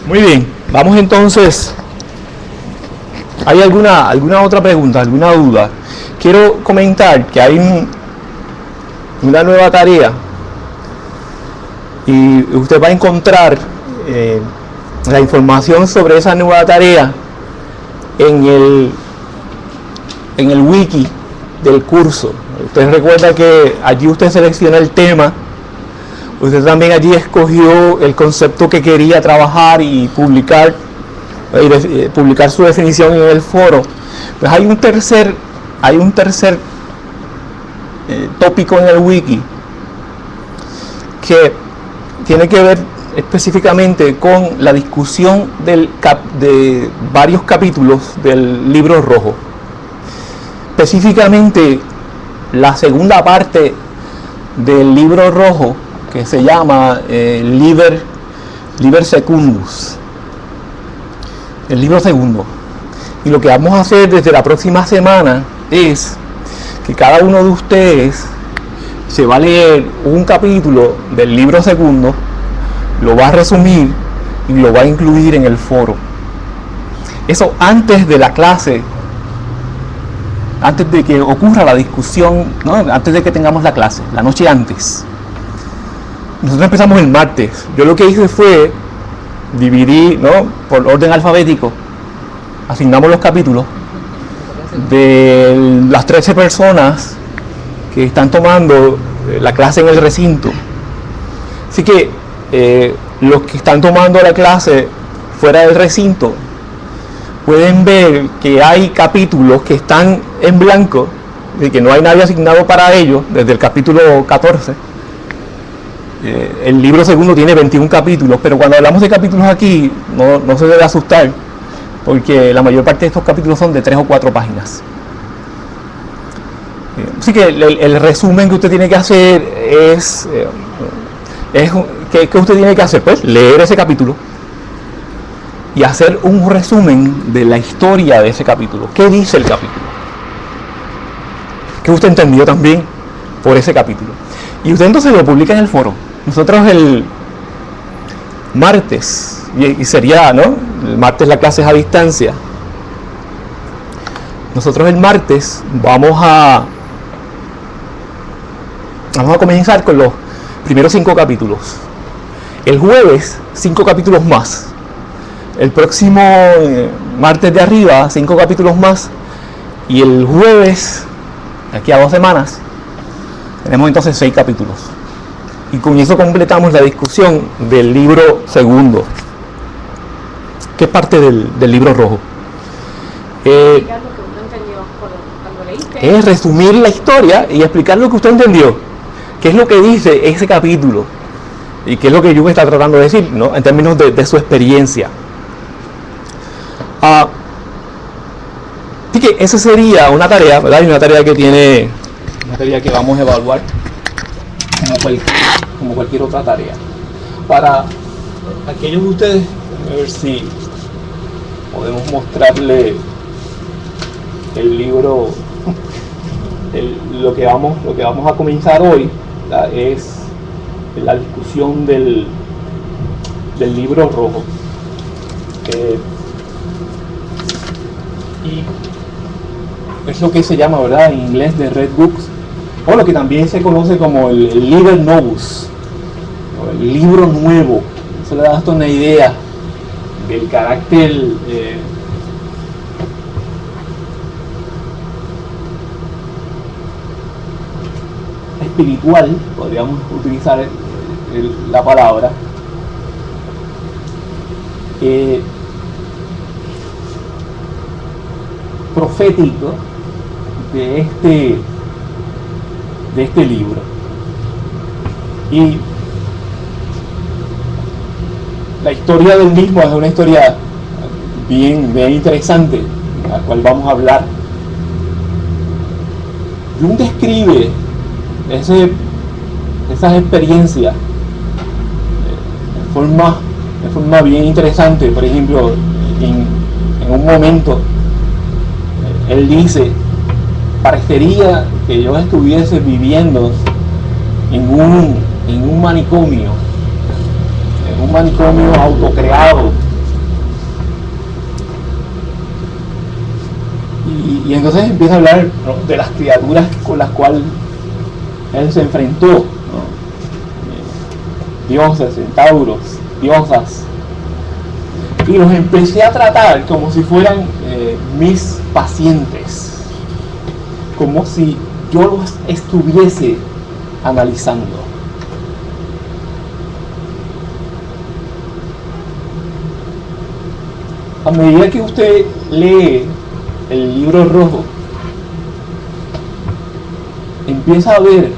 Muy bien, vamos entonces. ¿Hay alguna otra pregunta, alguna duda? Quiero comentar que hay una nueva tarea y usted va a encontrar la información sobre esa nueva tarea en el wiki del curso. Usted recuerda que allí usted selecciona el tema, usted también allí escogió el concepto que quería trabajar y publicar su definición en el foro. Pues hay un tercer tópico en el wiki que tiene que ver específicamente con la discusión de varios capítulos del libro rojo, específicamente la segunda parte del libro rojo, que se llama Liber Secundus, el libro segundo. Y lo que vamos a hacer desde la próxima semana es que cada uno de ustedes se va a leer un capítulo del libro segundo, lo va a resumir y lo va a incluir en el foro. Eso antes de la clase, antes de que ocurra la discusión, ¿no? Antes de que tengamos la clase, la noche antes. Nosotros empezamos el martes. Yo lo que hice fue dividir, ¿no?, por orden alfabético. Asignamos los capítulos de las 13 personas que están tomando la clase en el recinto. Así que los que están tomando la clase fuera del recinto pueden ver que hay capítulos que están en blanco y que no hay nadie asignado para ellos desde el capítulo 14. El libro segundo tiene 21 capítulos, pero cuando hablamos de capítulos aquí no se debe asustar, porque la mayor parte de estos capítulos son de 3 o 4 páginas. Así que el resumen que usted tiene que hacer es ¿qué usted tiene que hacer? Pues leer ese capítulo y hacer un resumen de la historia de ese capítulo. ¿Qué dice el capítulo? ¿Qué usted entendió también por ese capítulo? Y usted entonces lo publica en el foro. Nosotros el martes, y sería, ¿no?, el martes la clase es a distancia. Nosotros el martes vamos a comenzar con los primeros 5 capítulos. El jueves 5 capítulos más. El próximo martes de arriba 5 capítulos más. Y el jueves, de aquí a 2 semanas, tenemos entonces 6 capítulos. Y con eso completamos la discusión del libro segundo, que es parte del libro rojo. Es resumir la historia y explicar lo que usted entendió, qué es lo que dice ese capítulo y qué es lo que Jung está tratando de decir, ¿no?, en términos de su experiencia. Así que esa sería una tarea, ¿verdad? Y una tarea que vamos a evaluar como cualquier otra tarea. Para aquellos de ustedes, a ver si podemos mostrarle el libro. Lo que vamos a comenzar hoy es la discusión del libro rojo. Y es lo que se llama, ¿verdad?, en inglés, de Red Books, o lo que también se conoce como el Liber Novus, o el libro nuevo. Eso le da hasta una idea del carácter espiritual, podríamos utilizar la palabra, profético de este libro. Y la historia del mismo es una historia bien interesante, de la cual vamos a hablar. Jung describe esas experiencias de forma bien interesante. Por ejemplo, en un momento él dice: parecería que yo estuviese viviendo en un manicomio autocreado, Y entonces empieza a hablar, ¿no?, de las criaturas con las cuales él se enfrentó, ¿no? Dioses, centauros, diosas. Y los empecé a tratar como si fueran mis pacientes, como si yo los estuviese analizando. A medida que usted lee el libro rojo, empieza a ver,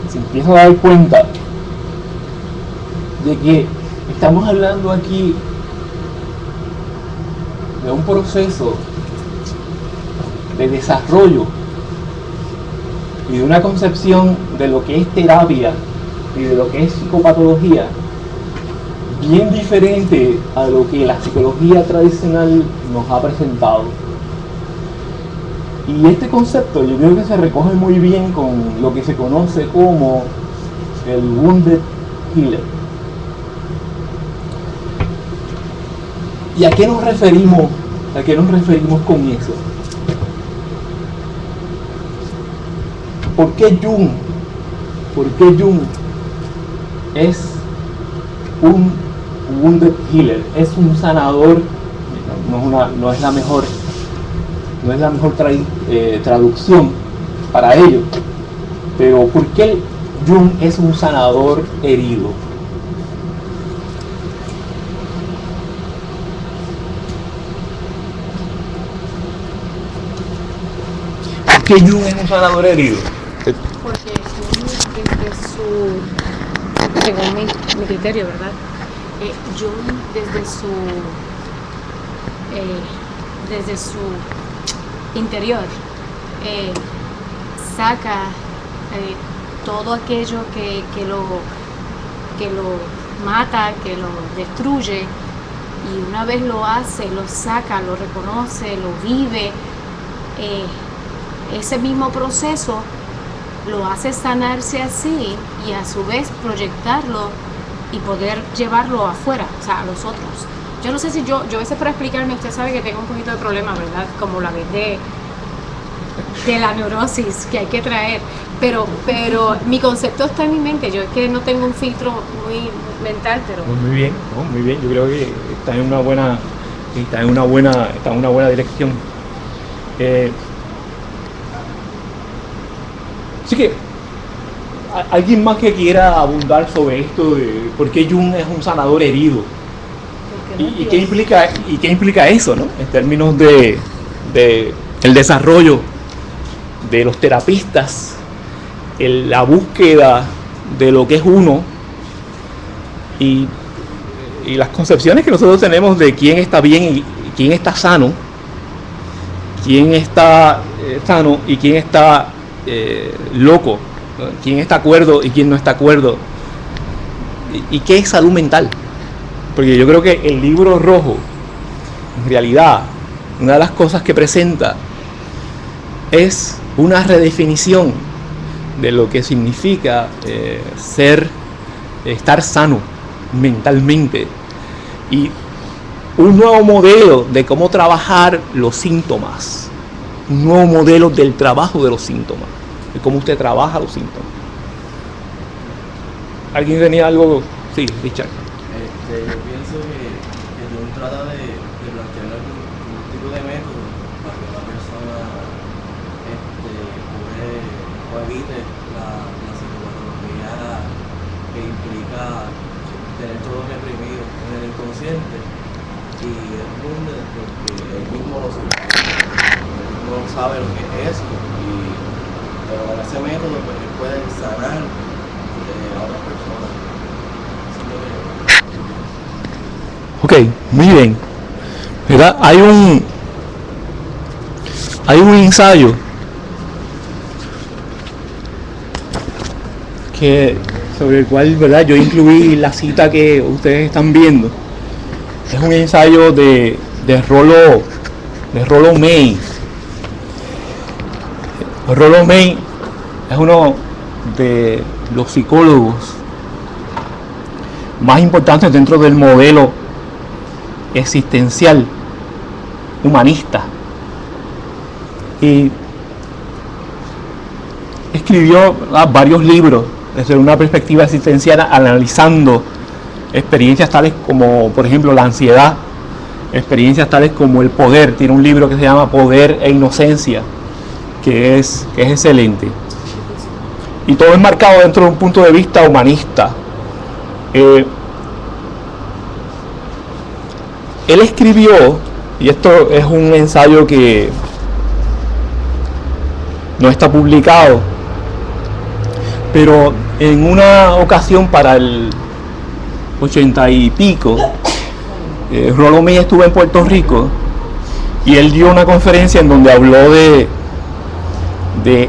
se empieza a dar cuenta de que estamos hablando aquí de un proceso de desarrollo y de una concepción de lo que es terapia y de lo que es psicopatología bien diferente a lo que la psicología tradicional nos ha presentado. Y este concepto yo creo que se recoge muy bien con lo que se conoce como el Wounded Healer. ¿Y a qué nos referimos? ¿A qué nos referimos con eso? ¿Por qué Jung es un Wounded Healer? Es un sanador, no es la mejor traducción para ello, pero ¿por qué Jung es un sanador herido? ¿Por qué Jung es un sanador herido? Porque Jung según mi criterio, ¿verdad? Jung desde su interior saca todo aquello que lo mata, que lo destruye, y una vez lo hace, lo saca, lo reconoce, lo vive. Ese mismo proceso lo hace sanarse así y a su vez proyectarlo y poder llevarlo afuera, o sea, a los otros. Yo no sé si yo a veces, para explicarme, usted sabe que tengo un poquito de problema, ¿verdad? Como la vez de la neurosis que hay que traer, pero mi concepto está en mi mente. Yo es que no tengo un filtro muy mental, pero muy bien, yo creo que está en una buena dirección. Así que alguien más que quiera abundar sobre esto de por qué Jung es un sanador herido y qué implica eso, ¿no? En términos de el desarrollo de los terapistas, la búsqueda de lo que es uno y las concepciones que nosotros tenemos de quién está bien y quién está sano, quién está sano y quién está loco, quién está acuerdo y quién no está acuerdo, y qué es salud mental. Porque yo creo que el libro rojo, en realidad, una de las cosas que presenta es una redefinición de lo que significa estar sano mentalmente, y un nuevo modelo de cómo trabajar los síntomas, un nuevo modelo del trabajo de los síntomas, de cómo usted trabaja los síntomas. ¿Alguien tenía algo? Sí, Richard. Yo pienso que Jung trata de plantear algún tipo de método para que la persona cure o evite la psicopatología que implica tener todo reprimido en el inconsciente, y es mundo porque él mismo lo sabe, él mismo sabe lo que es eso, pero con ese método pues él puede sanar a otras personas. Ok, muy bien. ¿Verdad? Hay un ensayo sobre el cual, ¿verdad?, yo incluí la cita que ustedes están viendo. Es un ensayo de Rollo May. Rollo May es uno de los psicólogos más importantes dentro del modelo existencial humanista. Y escribió varios libros desde una perspectiva existencial, analizando experiencias tales como, por ejemplo, la ansiedad, experiencias tales como el poder. Tiene un libro que se llama Poder e Inocencia, que es excelente. Y todo enmarcado dentro de un punto de vista humanista. Él escribió, y esto es un ensayo que no está publicado, pero en una ocasión para el 80 y pico, Rollo May estuvo en Puerto Rico y él dio una conferencia en donde habló de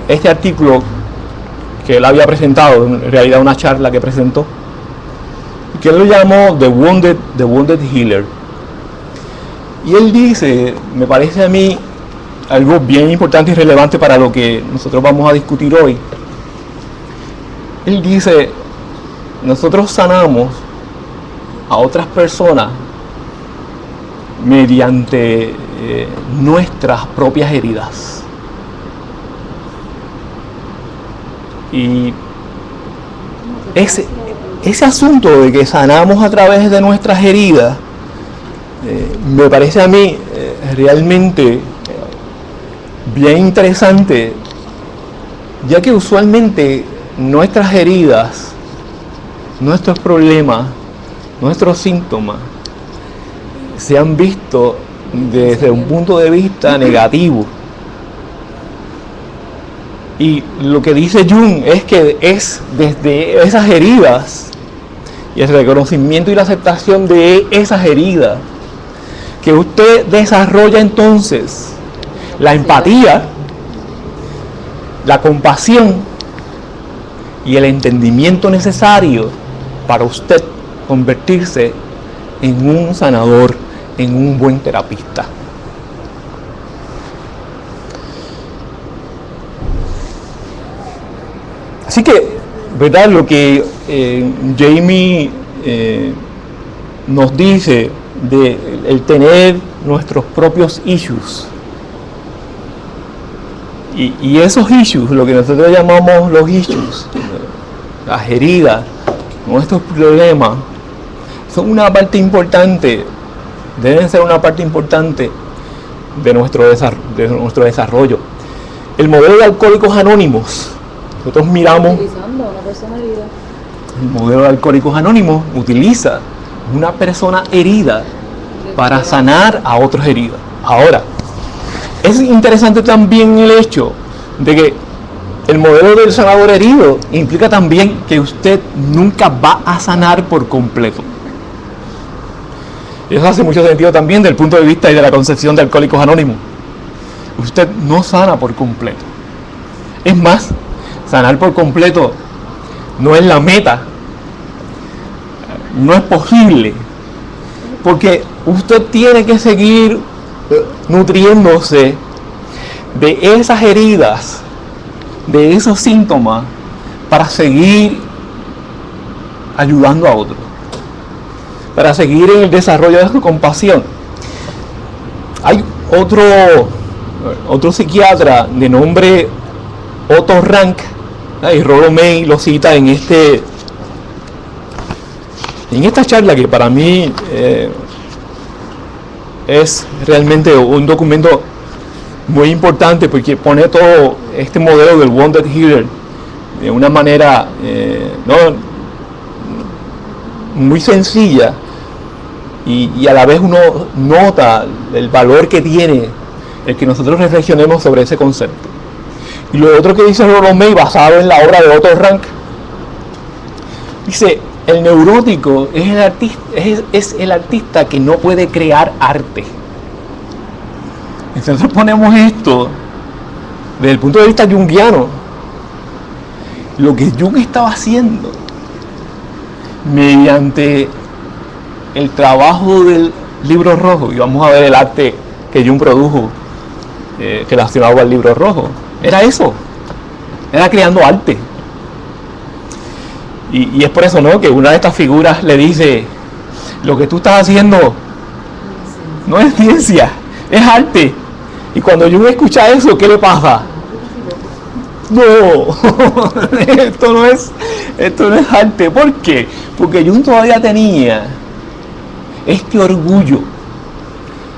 este artículo que él había presentado, en realidad una charla que presentó, que él lo llamó The Wounded Healer. Y él dice, me parece a mí algo bien importante y relevante para lo que nosotros vamos a discutir hoy. Él dice, nosotros sanamos a otras personas mediante nuestras propias heridas. Y ese asunto de que sanamos a través de nuestras heridas, me parece a mí realmente bien interesante, ya que usualmente nuestras heridas, nuestros problemas, nuestros síntomas se han visto desde un punto de vista negativo. Y lo que dice Jung es que es desde esas heridas y el reconocimiento y la aceptación de esas heridas que usted desarrolla entonces la empatía, la compasión y el entendimiento necesario para usted convertirse en un sanador, en un buen terapista. Así que, ¿verdad? Lo que Jamie nos dice de el tener nuestros propios issues, y esos issues, lo que nosotros llamamos los issues, las heridas, nuestros problemas, son una parte importante, deben ser una parte importante de nuestro desarrollo. El modelo de Alcohólicos Anónimos, nosotros miramos, el modelo de Alcohólicos Anónimos utiliza una persona herida para sanar a otros heridos. Ahora, es interesante también el hecho de que el modelo del sanador herido implica también que usted nunca va a sanar por completo. Y eso hace mucho sentido también desde el punto de vista y de la concepción de Alcohólicos Anónimos. Usted no sana por completo. Es más, sanar por completo no es la meta, no es posible, porque usted tiene que seguir nutriéndose de esas heridas, de esos síntomas, para seguir ayudando a otros, para seguir en el desarrollo de su compasión. Hay otro psiquiatra de nombre Otto Rank, y Rollo May lo cita en esta charla, que para mí es realmente un documento muy importante, porque pone todo este modelo del Wounded Healer de una manera muy sencilla, y a la vez uno nota el valor que tiene el que nosotros reflexionemos sobre ese concepto. Y lo otro que dice Rollo May, basado en la obra de Otto Rank, dice: el neurótico es el artista que no puede crear arte. Entonces ponemos esto desde el punto de vista junguiano. Lo que Jung estaba haciendo mediante el trabajo del libro rojo, y vamos a ver el arte que Jung produjo relacionado al libro rojo, era eso, era creando arte. Y es por eso, ¿no?, que una de estas figuras le dice: lo que tú estás haciendo no es ciencia, es arte. Y cuando Jung escucha eso, ¿qué le pasa? No, esto no es arte. ¿Por qué? Porque Jung todavía tenía este orgullo.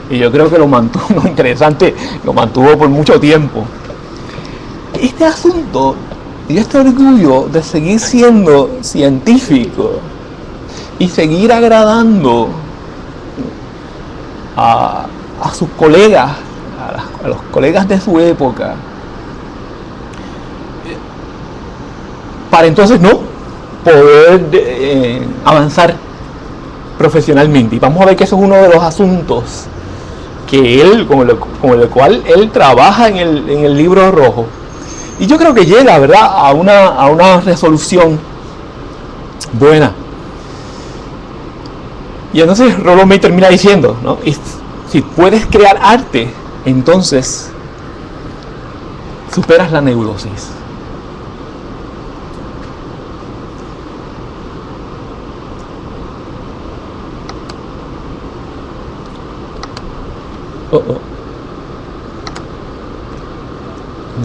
Y yo creo que lo mantuvo, interesante, lo mantuvo por mucho tiempo. Este asunto y este orgullo de seguir siendo científico y seguir agradando a sus colegas, a los colegas de su época, para entonces no poder avanzar profesionalmente. Y vamos a ver que eso es uno de los asuntos que él, con el cual él trabaja en el libro rojo. Y yo creo que llega, ¿verdad?, a una resolución buena. Y entonces Rollo May termina diciendo, ¿no? Y si puedes crear arte, entonces superas la neurosis.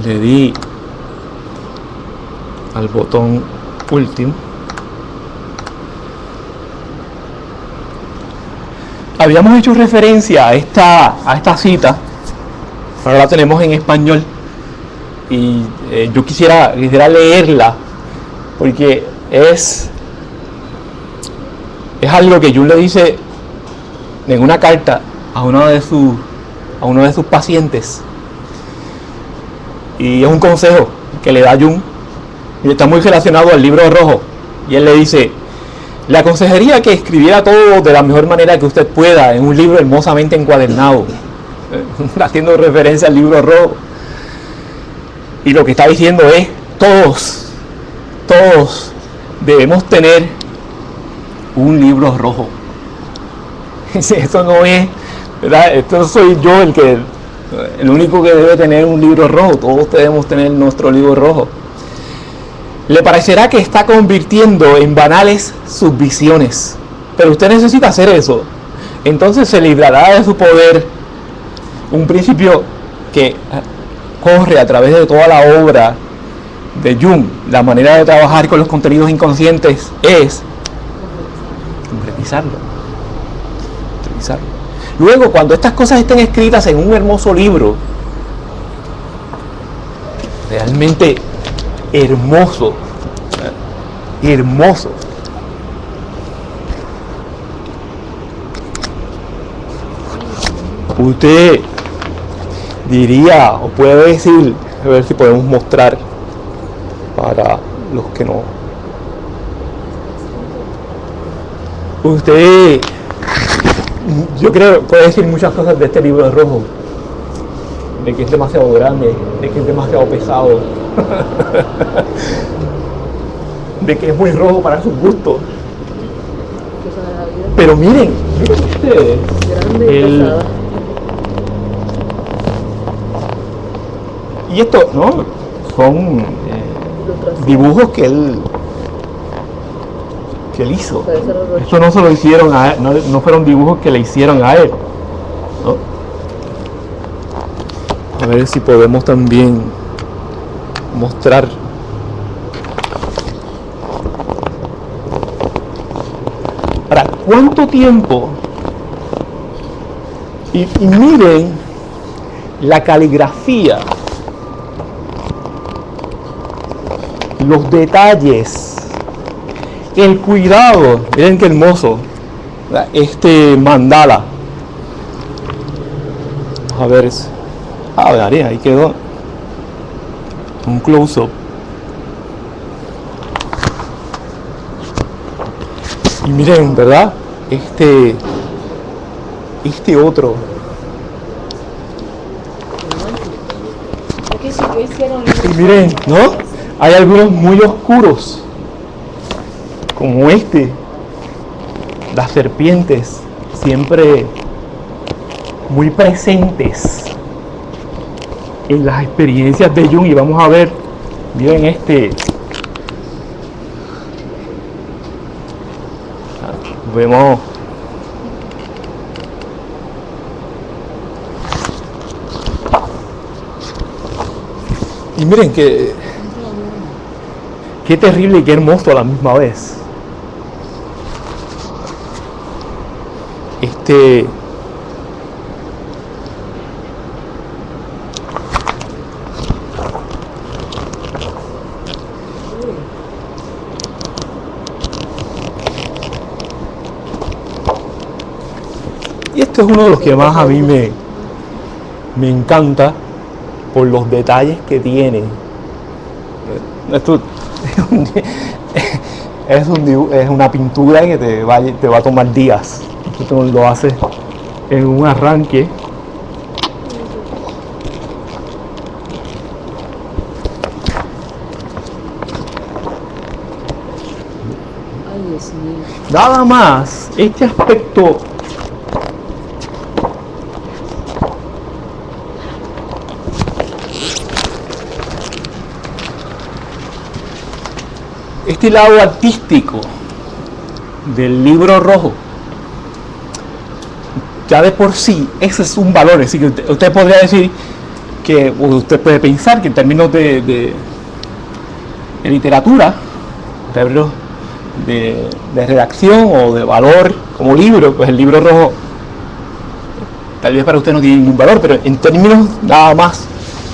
Le di al botón último. Habíamos hecho referencia a esta cita, ahora la tenemos en español y yo quisiera leerla porque es algo que Jung le dice en una carta a uno de sus pacientes, y es un consejo que le da Jung y está muy relacionado al libro rojo. Y él le dice: le aconsejaría que escribiera todo de la mejor manera que usted pueda en un libro hermosamente encuadernado, haciendo referencia al libro rojo. Y lo que está diciendo es: todos debemos tener un libro rojo. Eso no es, ¿verdad? Esto soy yo el único que debe tener un libro rojo. Todos debemos tener nuestro libro rojo. Le parecerá que está convirtiendo en banales sus visiones, pero usted necesita hacer eso. Entonces se librará de su poder un principio que corre a través de toda la obra de Jung. La manera de trabajar con los contenidos inconscientes es concretizarlo. Luego, cuando estas cosas estén escritas en un hermoso libro, realmente hermoso, usted diría o puede decir, a ver si podemos mostrar para los que no. Usted, yo creo, puede decir muchas cosas de este libro rojo, de que es demasiado grande, de que es demasiado pesado, de que es muy rojo para sus gustos. Pero miren ustedes, y esto, ¿no? Son dibujos que él hizo. Esto no se lo hicieron a él, no fueron dibujos que le hicieron a él, ¿no? A ver si podemos también mostrar. Ahora, ¿cuánto tiempo? Y miren la caligrafía, los detalles, el cuidado. Miren qué hermoso este mandala. A ver, ahí quedó un close-up. Y miren, ¿verdad? Este otro. Y miren, ¿no? Hay algunos muy oscuros, como este. Las serpientes, siempre muy presentes en las experiencias de Jung. Y vamos a ver, miren vemos miren qué terrible y qué hermoso a la misma vez. Y este es uno de los que más a mí me encanta por los detalles que tiene. Esto es una pintura que te va a tomar días. Esto lo hace en un arranque. Ay, Dios mío. Nada más, este aspecto este lado artístico del libro rojo, ya de por sí, ese es un valor. Es decir, que usted podría decir que, o usted puede pensar que en términos de literatura, en términos de redacción o de valor como libro, pues el libro rojo tal vez para usted no tiene ningún valor, pero en términos nada más,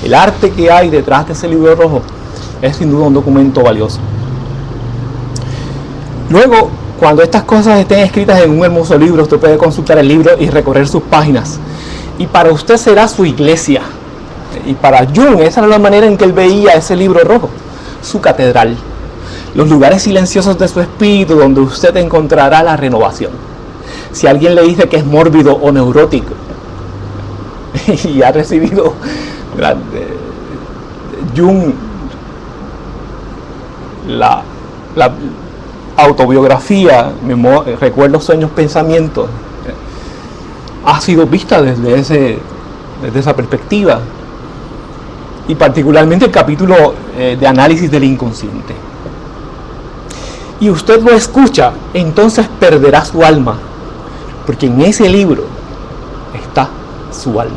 el arte que hay detrás de ese libro rojo es sin duda un documento valioso. Luego, cuando estas cosas estén escritas en un hermoso libro, usted puede consultar el libro y recorrer sus páginas. Y para usted será su iglesia. Y para Jung, esa era la manera en que él veía ese libro rojo, su catedral. Los lugares silenciosos de su espíritu donde usted encontrará la renovación. Si alguien le dice que es mórbido o neurótico y ha recibido Jung la autobiografía, recuerdos, sueños, pensamientos, ha sido vista desde esa perspectiva, y particularmente el capítulo de análisis del inconsciente. Y usted lo escucha, entonces perderá su alma, porque en ese libro está su alma.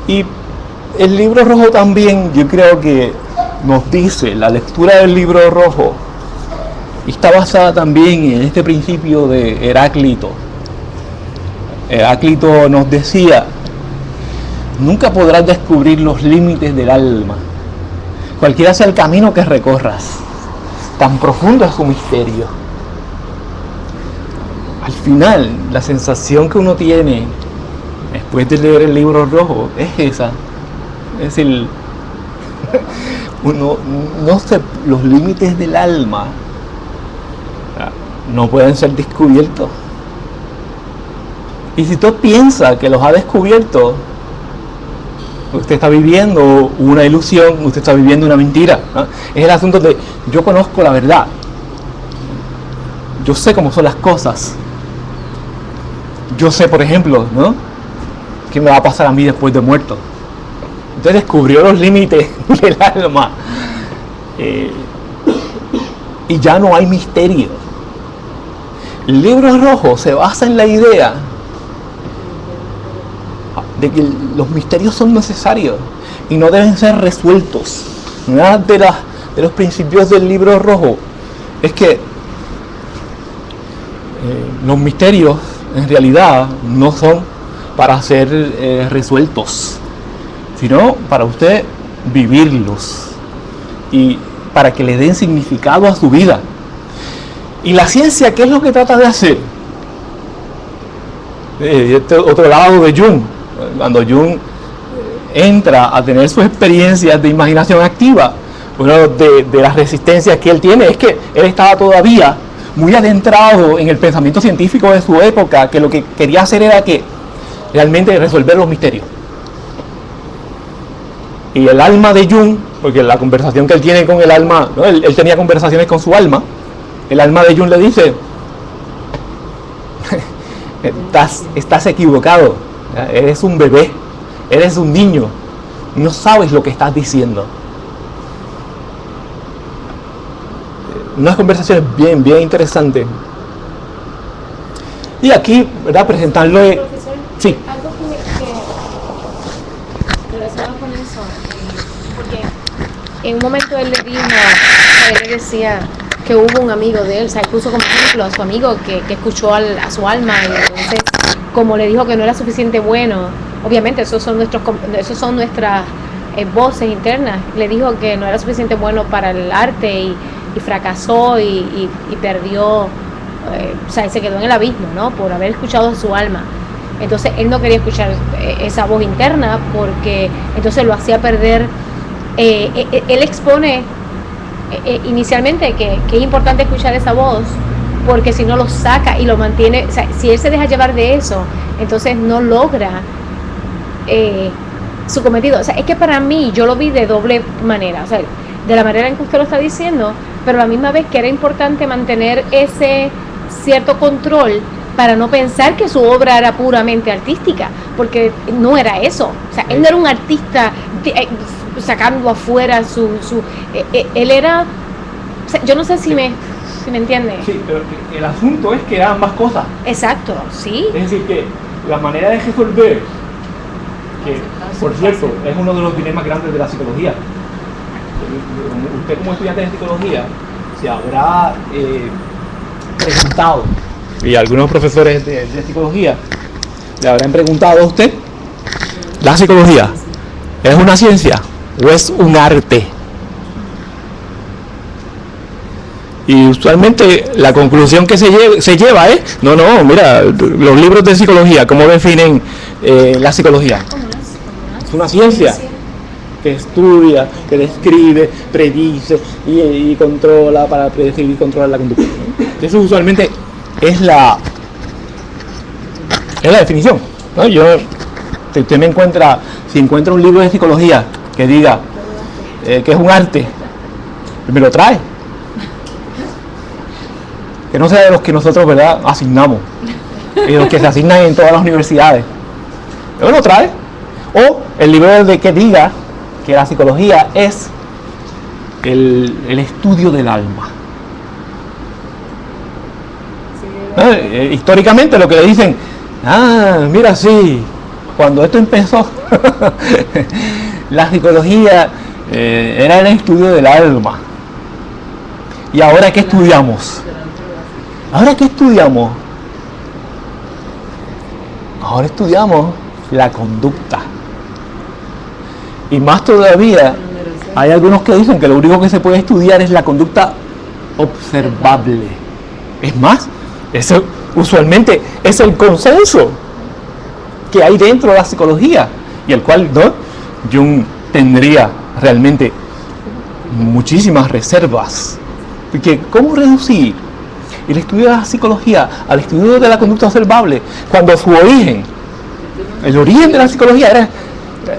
Y el libro rojo también, yo creo que nos dice, la lectura del libro rojo está basada también en este principio de Heráclito. Heráclito nos decía: nunca podrás descubrir los límites del alma, cualquiera sea el camino que recorras, tan profundo es su misterio. Al final, la sensación que uno tiene después de leer el libro rojo es esa. Es decir, uno no sé, los límites del alma no pueden ser descubiertos. Y si usted piensa que los ha descubierto, usted está viviendo una ilusión, usted está viviendo una mentira, ¿no? Es el asunto de: yo conozco la verdad, yo sé cómo son las cosas, yo sé, por ejemplo, ¿no?, qué me va a pasar a mí después de muerto. Usted descubrió los límites del alma, y ya no hay misterio. El libro rojo se basa en la idea de que los misterios son necesarios y no deben ser resueltos. Una de los principios del libro rojo es que los misterios en realidad no son para ser resueltos, sino para usted vivirlos y para que le den significado a su vida. Y la ciencia, ¿qué es lo que trata de hacer? Este otro lado de Jung, cuando Jung entra a tener sus experiencias de imaginación activa, una de las resistencias que él tiene es que él estaba todavía muy adentrado en el pensamiento científico de su época, que lo que quería hacer era que realmente resolver los misterios. Y el alma de Jung, porque la conversación que él tiene con el alma, ¿no?, él tenía conversaciones con su alma. El alma de Jung le dice: estás equivocado, eres un bebé, eres un niño, no sabes lo que estás diciendo. Unas conversaciones bien interesantes. Y aquí, ¿verdad? Presentarle... Profesor, Sí. algo que relacionado con eso, porque en un momento él le decía que hubo un amigo de él, o sea, él puso como ejemplo a su amigo que escuchó a su alma, y entonces como le dijo que no era suficiente bueno, obviamente esos son nuestras voces internas, le dijo que no era suficiente bueno para el arte y fracasó y perdió, o sea, se quedó en el abismo, ¿no? Por haber escuchado a su alma. Entonces él no quería escuchar esa voz interna porque entonces lo hacía perder. Él expone inicialmente que es importante escuchar esa voz, porque si no lo saca y lo mantiene, o sea, si él se deja llevar de eso, entonces no logra su cometido. O sea, es que para mí yo lo vi de doble manera, o sea, de la manera en que usted lo está diciendo, pero a la misma vez que era importante mantener ese cierto control para no pensar que su obra era puramente artística, porque no era eso. O sea, él no era un artista sacando afuera él era, o sea, yo no sé si me entiende. Sí, pero el asunto es que eran ambas cosas. Exacto, sí. Es decir, que la manera de resolver, que por cierto es uno de los dilemas grandes de la psicología. Usted como estudiante de psicología se habrá preguntado, y algunos profesores de psicología le habrán preguntado a usted, ¿la psicología es una ciencia o es un arte? Y usualmente la conclusión que se lleva es, no, mira, los libros de psicología, ¿cómo definen la psicología? Es una ciencia que estudia, que describe, predice y controla para predecir y controlar la conducta. Eso usualmente es la definición, ¿no? Si usted si encuentra un libro de psicología que diga que es un arte, me lo trae. Que no sea de los que nosotros, ¿verdad?, asignamos, y los que se asignan en todas las universidades. Me lo trae. O el libro de que diga que la psicología es el estudio del alma. Históricamente lo que le dicen, mira, sí, cuando esto empezó, la psicología era el estudio del alma. ¿Y ahora qué estudiamos? Ahora estudiamos la conducta. Y más todavía, hay algunos que dicen que lo único que se puede estudiar es la conducta observable. Es más, eso usualmente es el consenso que hay dentro de la psicología, y el cual, ¿no?, Jung tendría realmente muchísimas reservas. Porque ¿cómo reducir el estudio de la psicología al estudio de la conducta observable cuando su origen, el origen de la psicología era,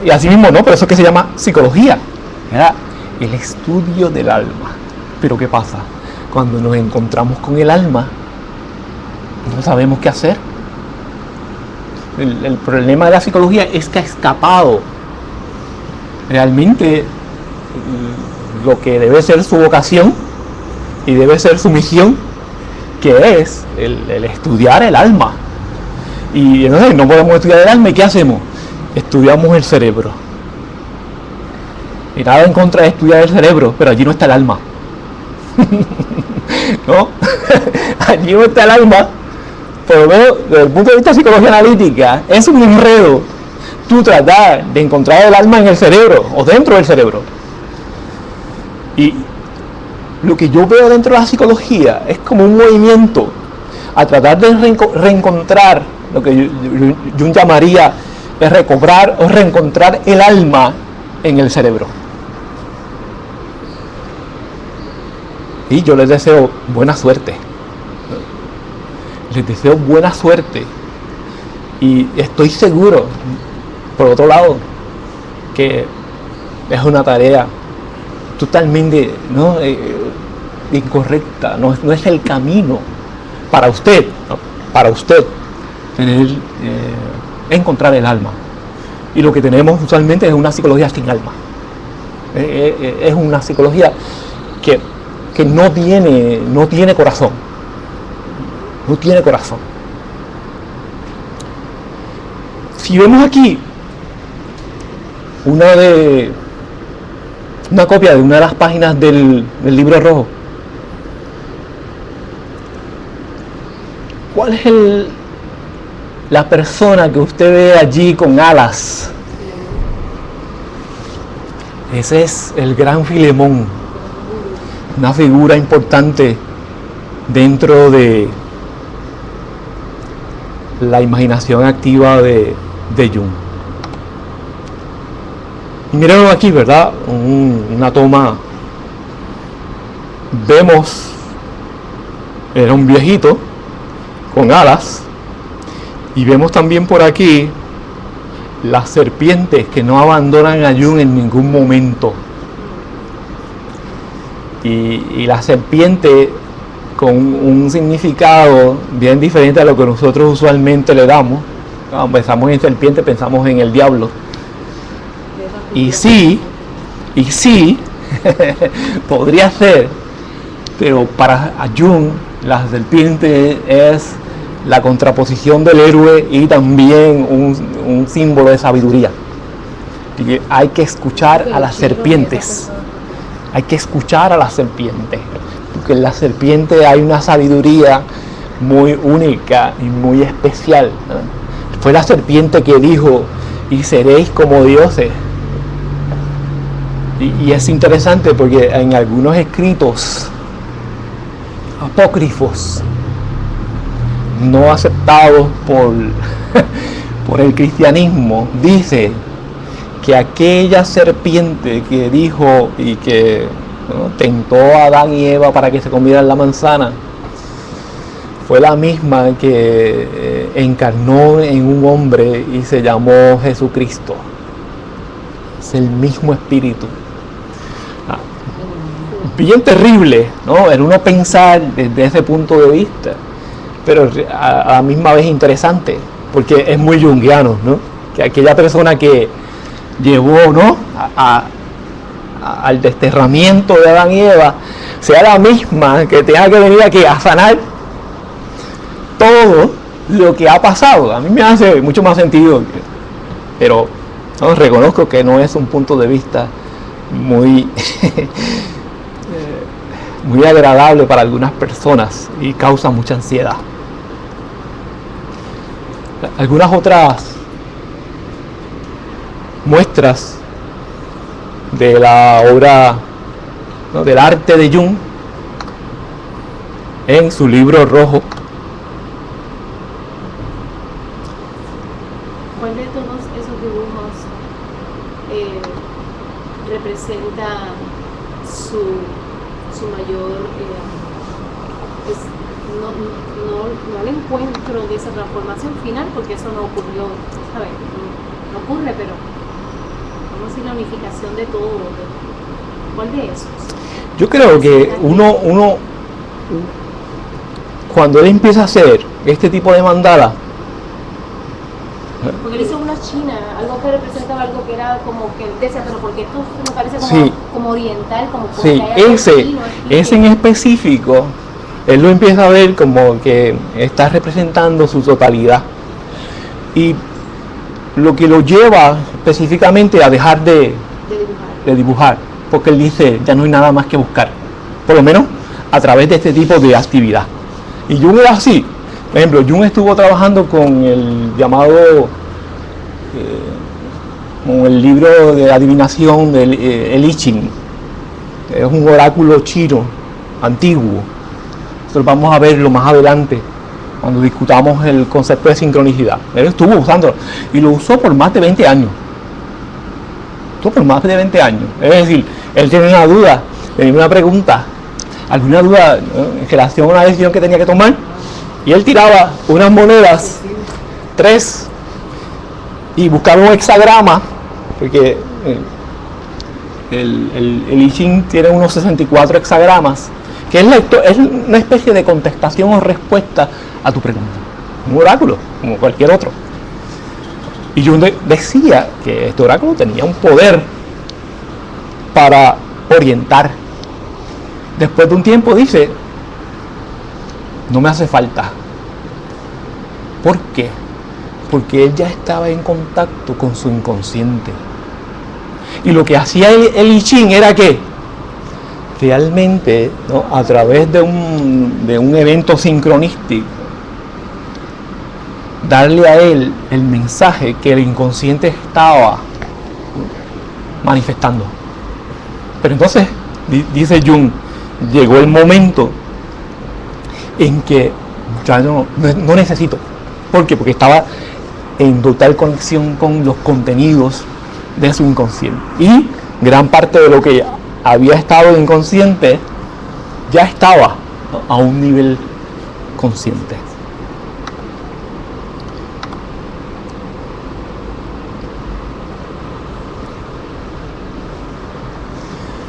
y así mismo no, pero eso que se llama psicología, era el estudio del alma? Pero ¿qué pasa? Cuando nos encontramos con el alma, no sabemos qué hacer. El problema de la psicología es que ha escapado realmente lo que debe ser su vocación y debe ser su misión, que es el estudiar el alma. Y entonces no podemos estudiar el alma, ¿y qué hacemos? Estudiamos el cerebro. Y nada en contra de estudiar el cerebro, pero allí no está el alma. ¿No? Allí no está el alma. Por lo menos desde el punto de vista de psicología analítica, es un enredo tú tratar de encontrar el alma en el cerebro o dentro del cerebro. Y lo que yo veo dentro de la psicología es como un movimiento a tratar de reencontrar lo que Jung llamaría de recobrar o reencontrar el alma en el cerebro. Y yo les deseo buena suerte. Les deseo buena suerte. Y estoy seguro, por otro lado, que es una tarea totalmente incorrecta, no es el camino para usted, encontrar el alma. Y lo que tenemos usualmente es una psicología sin alma. Es una psicología que no tiene corazón. No tiene corazón. Si vemos aquí una copia de una de las páginas del libro rojo, ¿cuál es la persona que usted ve allí con alas? Ese es el gran Filemón, una figura importante dentro de la imaginación activa de Jung. Y miren aquí, ¿verdad? Una toma. Vemos, era un viejito con alas, y vemos también por aquí las serpientes que no abandonan a Jung en ningún momento. Y la serpiente con un significado bien diferente a lo que nosotros usualmente le damos. Cuando pensamos en serpiente, pensamos en el diablo. Y sí, podría ser, pero para Jung la serpiente es la contraposición del héroe y también un símbolo de sabiduría. Y hay que escuchar a las serpientes. Hay que escuchar a las serpientes. Porque en la serpiente hay una sabiduría muy única y muy especial, ¿no? Fue la serpiente que dijo: y seréis como dioses. Y es interesante porque en algunos escritos apócrifos no aceptados por el cristianismo, dice que aquella serpiente que dijo y que, ¿no?, tentó a Adán y Eva para que se comieran la manzana, fue la misma que encarnó en un hombre y se llamó Jesucristo. Es el mismo espíritu. Bien terrible, ¿no?, el uno pensar desde ese punto de vista, pero a la misma vez interesante, porque es muy junguiano, ¿no? Que aquella persona que llevó, ¿no?, al desterramiento de Adán y Eva sea la misma que tenga que venir aquí a sanar todo lo que ha pasado. A mí me hace mucho más sentido, pero no, reconozco que no es un punto de vista muy muy agradable para algunas personas y causa mucha ansiedad. Algunas otras muestras de la obra, ¿no?, del arte de Jung en su libro rojo. ¿Cuál de todos esos dibujos representa su mayor no el encuentro de esa transformación final, porque eso no ocurrió, ¿sabes? No ocurre, pero vamos a decir la unificación de todo. ¿Cuál de esos? Yo creo que uno cuando él empieza a hacer este tipo de mandala, porque él hizo una china, algo que representaba algo que era como que él decía, pero porque esto me parece como, sí, como oriental, como sí, ese en específico, él lo empieza a ver como que está representando su totalidad, y lo que lo lleva específicamente a dejar de dibujar, porque él dice: ya no hay nada más que buscar, por lo menos a través de este tipo de actividad. Y Jung era así. Por ejemplo, Jung estuvo trabajando con el llamado, con el libro de adivinación del el I Ching. Es un oráculo chino antiguo. Nosotros vamos a verlo más adelante cuando discutamos el concepto de sincronicidad. Él estuvo usándolo y lo usó por más de 20 años. Es decir, él tiene una duda, tenía una pregunta, alguna duda, ¿no?, en relación a una decisión que tenía que tomar, y él tiraba unas monedas, 3, y buscaba un hexagrama, porque el I Ching tiene unos 64 hexagramas, que es una especie de contestación o respuesta a tu pregunta, un oráculo, como cualquier otro. Y Jung decía que este oráculo tenía un poder para orientar. Después de un tiempo dice: no me hace falta. ¿Por qué? porque él ya estaba en contacto con su inconsciente. Y lo que hacía el I Ching era que realmente, ¿no?, a través de un evento sincronístico, darle a él el mensaje que el inconsciente estaba manifestando. Pero entonces, dice Jung, llegó el momento en que ya no necesito. ¿Por qué? Porque estaba en total conexión con los contenidos de su inconsciente. Y gran parte de lo que había estado inconsciente ya estaba a un nivel consciente.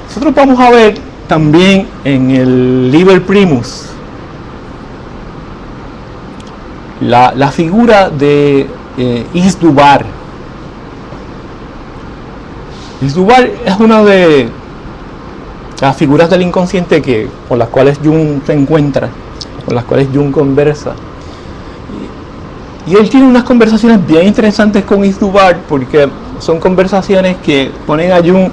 Nosotros vamos a ver también en el Liber Primus la figura de Izdubar. Izdubar es una de las figuras del inconsciente con las cuales Jung se encuentra, con las cuales Jung conversa. Y él tiene unas conversaciones bien interesantes con Izdubar, porque son conversaciones que ponen a Jung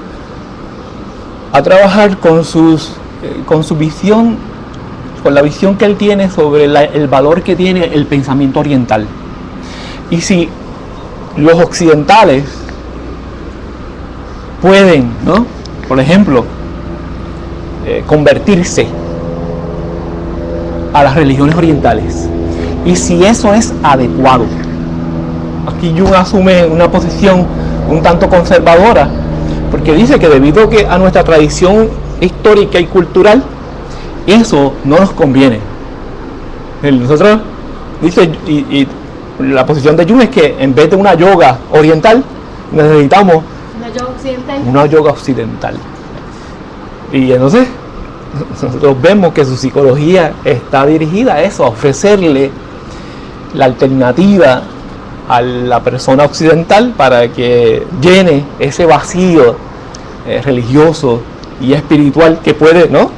a trabajar con su visión, con la visión que él tiene sobre el valor que tiene el pensamiento oriental. Y si los occidentales pueden, ¿no?, por ejemplo, convertirse a las religiones orientales, y si eso es adecuado, aquí Jung asume una posición un tanto conservadora, porque dice que debido a nuestra tradición histórica y cultural, eso no nos conviene. Nosotros, dice, y la posición de Jung es que en vez de una yoga oriental, necesitamos una yoga occidental. Y entonces nosotros vemos que su psicología está dirigida a eso, a ofrecerle la alternativa a la persona occidental para que llene ese vacío religioso y espiritual que puede, ¿no?,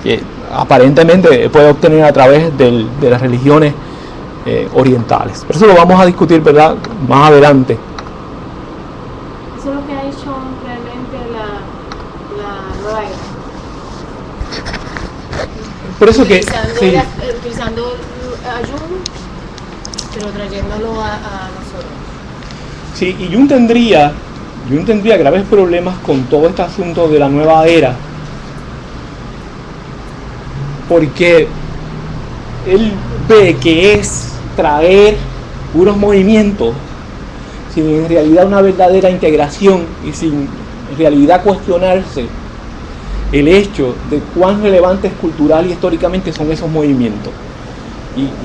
que aparentemente puede obtener a través de las religiones orientales. Pero eso lo vamos a discutir, ¿verdad?, más adelante. Eso es lo que ha hecho realmente la nueva era. Por eso que utilizando a Jung, pero trayéndolo a nosotros. Sí, y Jung tendría graves problemas con todo este asunto de la nueva era, porque él ve que es traer puros movimientos sin en realidad una verdadera integración y sin en realidad cuestionarse el hecho de cuán relevantes cultural y históricamente son esos movimientos.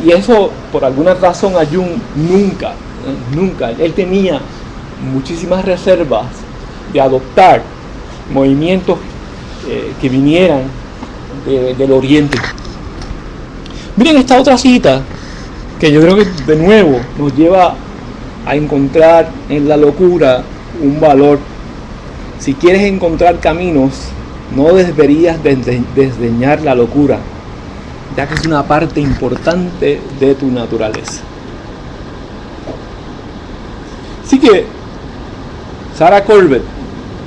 Y eso, por alguna razón, a Jung nunca, él tenía muchísimas reservas de adoptar movimientos que vinieran del Oriente. Miren esta otra cita, que yo creo que de nuevo nos lleva a encontrar en la locura un valor. Si quieres encontrar caminos, no deberías desdeñar la locura, ya que es una parte importante de tu naturaleza. Así que Sarah Corbett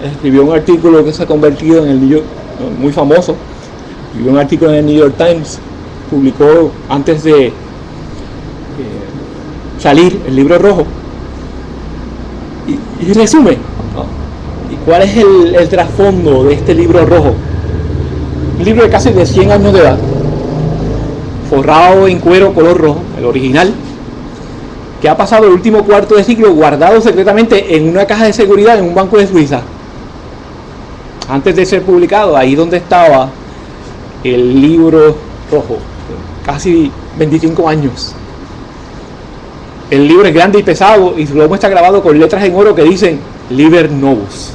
escribió un artículo que se ha convertido en el New York, muy famoso, escribió un artículo en el New York Times, publicó antes de salir el libro rojo, y resume, ¿no?, y cuál es el trasfondo de este libro rojo. Un libro de casi de 100 años de edad, forrado en cuero color rojo, el original, que ha pasado el último cuarto de siglo guardado secretamente en una caja de seguridad en un banco de Suiza, antes de ser publicado, ahí donde estaba el libro rojo, casi 25 años. El libro es grande y pesado, y su lomo está grabado con letras en oro que dicen Liber Novus,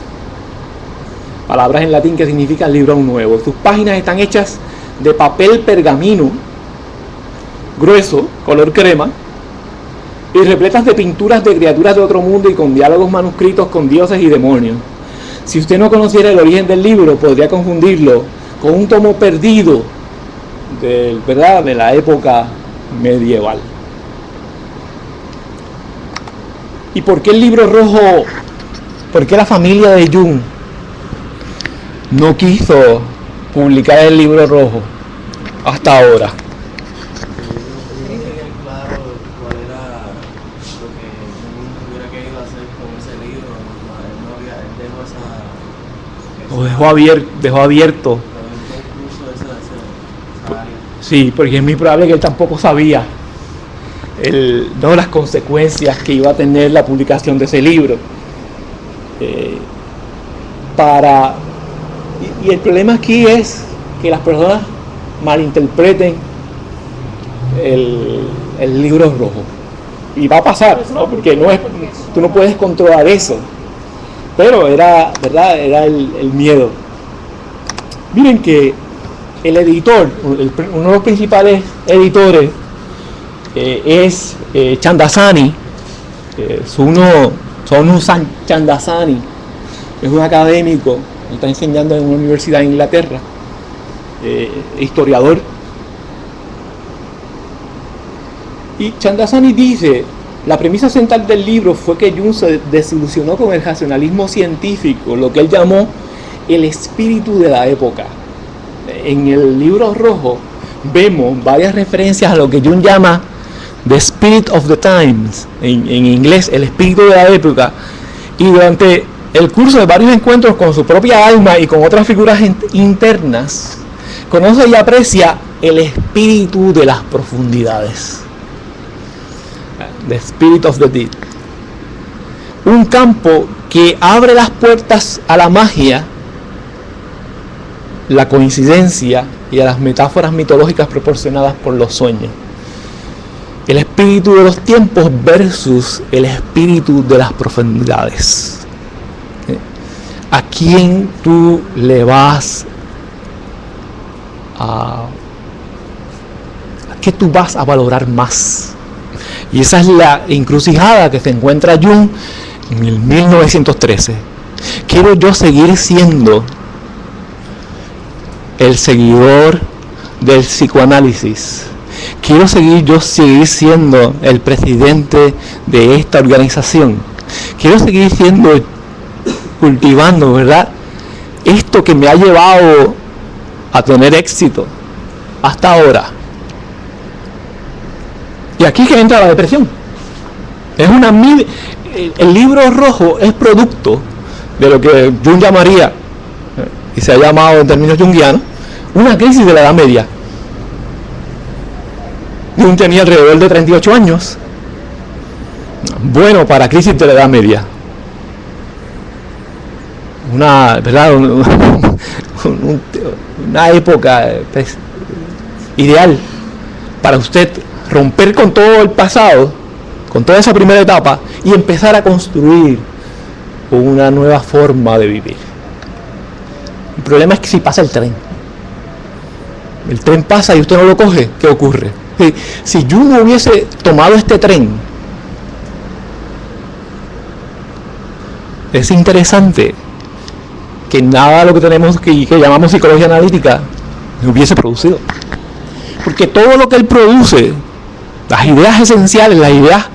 palabras en latín que significan libro nuevo. Sus páginas están hechas de papel pergamino grueso, color crema, y repletas de pinturas de criaturas de otro mundo y con diálogos manuscritos con dioses y demonios. Si usted no conociera el origen del libro, podría confundirlo con un tomo perdido de la época medieval. ¿Y por qué el libro rojo? ¿Por qué la familia de Jung no quiso publicar el libro rojo hasta ahora? No tenía claro cuál era lo que Jung hubiera querido hacer con ese libro. Él dejó Dejó abierto. incluso esa área. Sí, porque es muy probable que él tampoco sabía las consecuencias que iba a tener la publicación de ese libro. Y el problema aquí es que las personas malinterpreten el libro rojo. Y va a pasar, ¿no? Porque tú no puedes controlar eso. Pero era el miedo. Miren que el editor, uno de los principales editores es Chandasani. Sonu Chandasani es un académico, está enseñando en una universidad en Inglaterra, historiador. Y Chandasani dice: la premisa central del libro fue que Jung se desilusionó con el racionalismo científico, lo que él llamó el espíritu de la época. En el libro rojo vemos varias referencias a lo que Jung llama The Spirit of the Times, en inglés, el espíritu de la época. Y durante el curso de varios encuentros con su propia alma y con otras figuras internas, conoce y aprecia el espíritu de las profundidades. The Spirit of the Deep. Un campo que abre las puertas a la magia, la coincidencia y a las metáforas mitológicas proporcionadas por los sueños. El espíritu de los tiempos versus el espíritu de las profundidades. ¿A quién tú le vas a qué tú vas a valorar más? Y esa es la encrucijada que se encuentra Jung en el 1913. ¿Quiero yo seguir siendo el seguidor del psicoanálisis? ¿Quiero seguir siendo el presidente de esta organización? ¿Quiero seguir cultivando, ¿verdad?, esto que me ha llevado a tener éxito hasta ahora? Y aquí es que entra la depresión. El libro rojo es producto de lo que Jung llamaría, y se ha llamado en términos junguianos, una crisis de la Edad Media. Jung tenía alrededor de 38 años. Bueno, para crisis de la Edad Media. Una época ideal para usted romper con todo el pasado, con toda esa primera etapa, y empezar a construir una nueva forma de vivir. El problema es que si pasa el tren pasa y usted no lo coge, ¿qué ocurre? Si yo no hubiese tomado este tren, es interesante que nada de lo que tenemos que llamamos psicología analítica hubiese producido, porque todo lo que él produce, las ideas esenciales, las ideas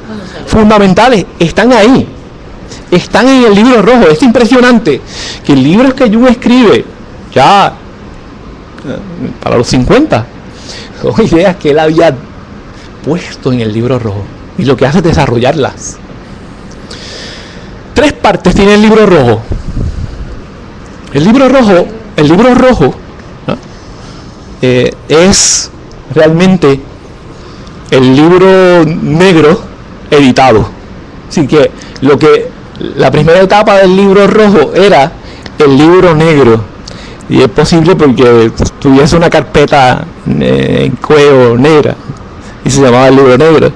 fundamentales, están ahí, están en el libro rojo. Es impresionante que libros que Jung escribe ya para los 50 son ideas que él había puesto en el libro rojo, y lo que hace es desarrollarlas. 3 partes tiene el libro rojo. El libro rojo, ¿no?, es realmente el libro negro editado. Así que la primera etapa del libro rojo era el libro negro, y es posible porque tuviese una carpeta en cuello negra y se llamaba el libro negro.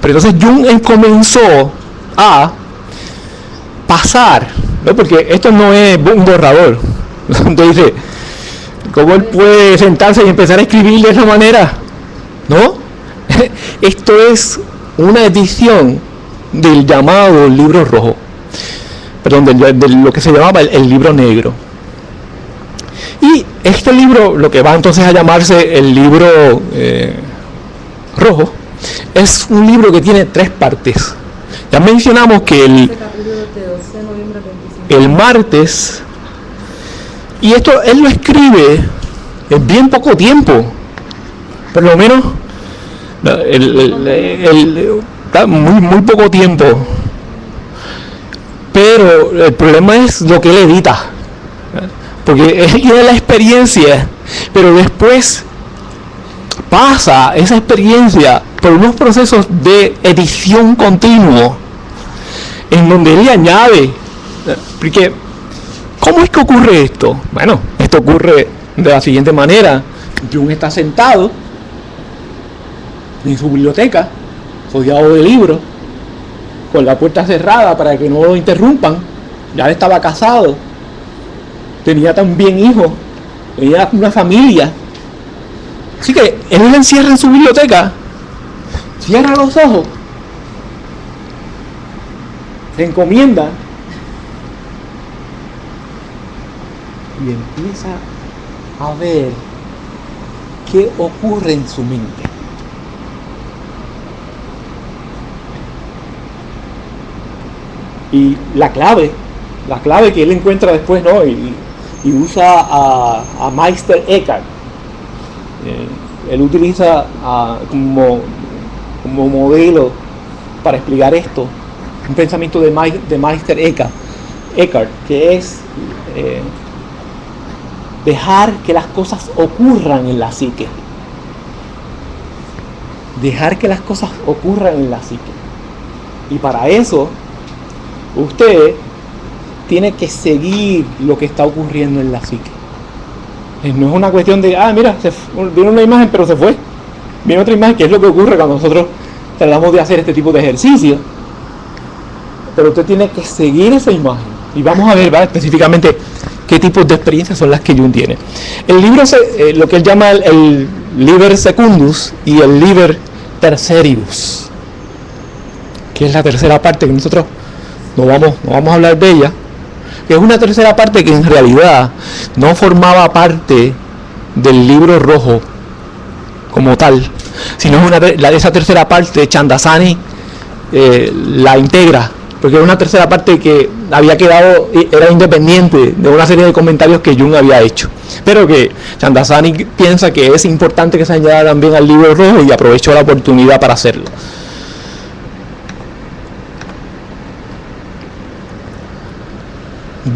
Pero entonces Jung comenzó a pasar, ¿no?, porque esto no es un borrador. Entonces, ¿cómo él puede sentarse y empezar a escribir de esa manera? ¿No? Esto es una edición del llamado libro rojo, perdón, de lo que se llamaba el libro negro. Y este libro, lo que va entonces a llamarse el libro rojo, es un libro que tiene 3 partes. Ya mencionamos que el martes, y esto él lo escribe en bien poco tiempo, por lo menos muy poco tiempo, pero el problema es lo que él edita, porque él tiene la experiencia, pero después pasa esa experiencia por unos procesos de edición continuo en donde él le añade, porque ¿cómo es que ocurre esto? Bueno, esto ocurre de la siguiente manera. Jung está sentado en su biblioteca, rodeado de libros, con la puerta cerrada para que no lo interrumpan. Ya él estaba casado, tenía también hijos, tenía una familia. Así que él se encierra en su biblioteca, cierra los ojos, se encomienda y empieza a ver qué ocurre en su mente. Y la clave que él encuentra después, ¿no? Y usa a Meister Eckhart. Él utiliza como modelo para explicar esto un pensamiento de Meister Eckhart, que es dejar que las cosas ocurran en la psique. Dejar que las cosas ocurran en la psique. Y para eso, usted tiene que seguir lo que está ocurriendo en la psique. No es una cuestión de, mira, viene una imagen pero se fue. Viene otra imagen, que es lo que ocurre cuando nosotros tratamos de hacer este tipo de ejercicio. Pero usted tiene que seguir esa imagen. Y vamos a ver, ¿vale?, específicamente qué tipos de experiencias son las que Jung tiene. El libro, lo que él llama el Liber Secundus y el Liber Tertius, que es la tercera parte que nosotros no vamos a hablar de ella, que es una tercera parte que en realidad no formaba parte del libro rojo como tal, sino esa tercera parte Chandasani la integra, porque era una tercera parte que había quedado, era independiente de una serie de comentarios que Jung había hecho, pero que Chandasani piensa que es importante que se añada también al libro rojo y aprovechó la oportunidad para hacerlo.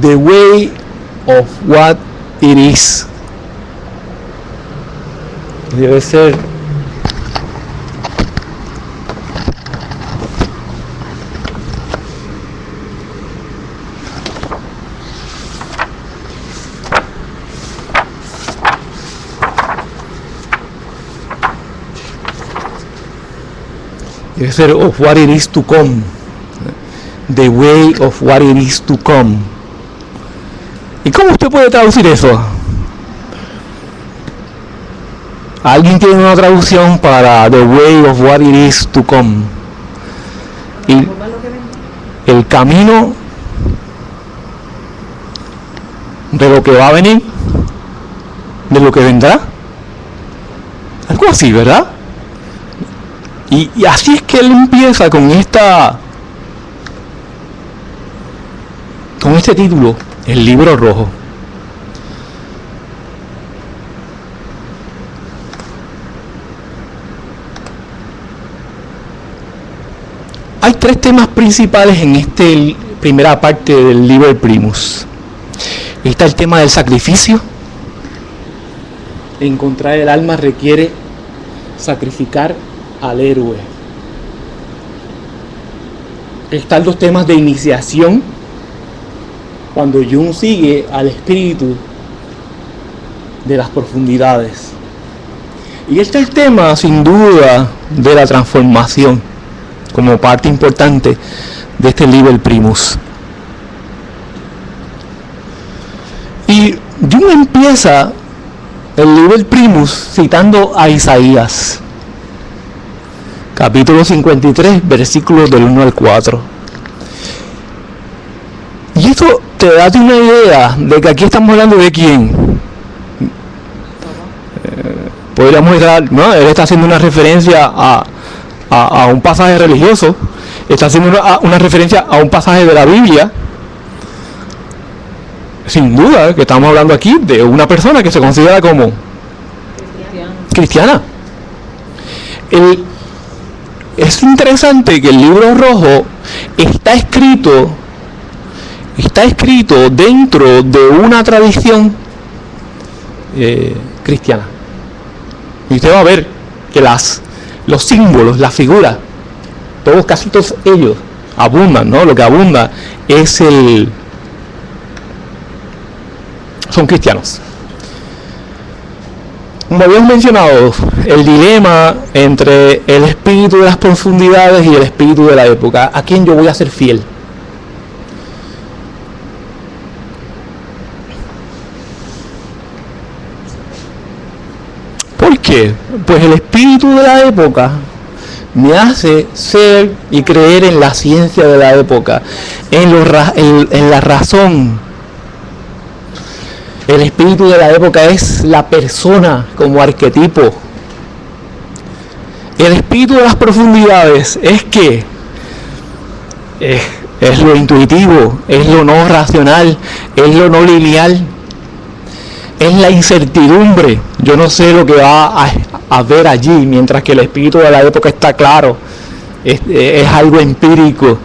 The way of what it is. Debe ser of what it is to come. The way of what it is to come. ¿Y cómo usted puede traducir eso? ¿Alguien tiene una traducción para The way of what it is to come? El camino de lo que va a venir, de lo que vendrá. Algo así, ¿verdad? Y así es que él empieza con este título, el libro rojo. Hay tres temas principales en esta primera parte del Liber Primus. Está el tema del sacrificio. Encontrar el alma requiere sacrificar al héroe. Están los temas de iniciación, cuando Jung sigue al espíritu de las profundidades. Y este es el tema, sin duda, de la transformación, como parte importante de este Liber Primus. Y Jung empieza el Liber Primus citando a Isaías, capítulo 53, versículos del 1 al 4. Y esto te da una idea de que aquí estamos hablando de quién. Podríamos estar, ¿no? Él está haciendo una referencia a un pasaje religioso está haciendo una referencia a un pasaje de la Biblia. Sin duda que estamos hablando aquí de una persona que se considera como cristiana. Es interesante que el libro rojo está escrito dentro de una tradición cristiana. Y usted va a ver que los símbolos, las figuras, casi todos ellos abundan, ¿no? Lo que abunda son cristianos. Como habíamos mencionado, el dilema entre el espíritu de las profundidades y el espíritu de la época. ¿A quién yo voy a ser fiel? ¿Por qué? Pues el espíritu de la época me hace ser y creer en la ciencia de la época, en la razón. El espíritu de la época es la persona como arquetipo. El espíritu de las profundidades es que es lo intuitivo, es lo no racional, es lo no lineal, es la incertidumbre. Yo no sé lo que va a haber allí, mientras que el espíritu de la época está claro, es algo empírico.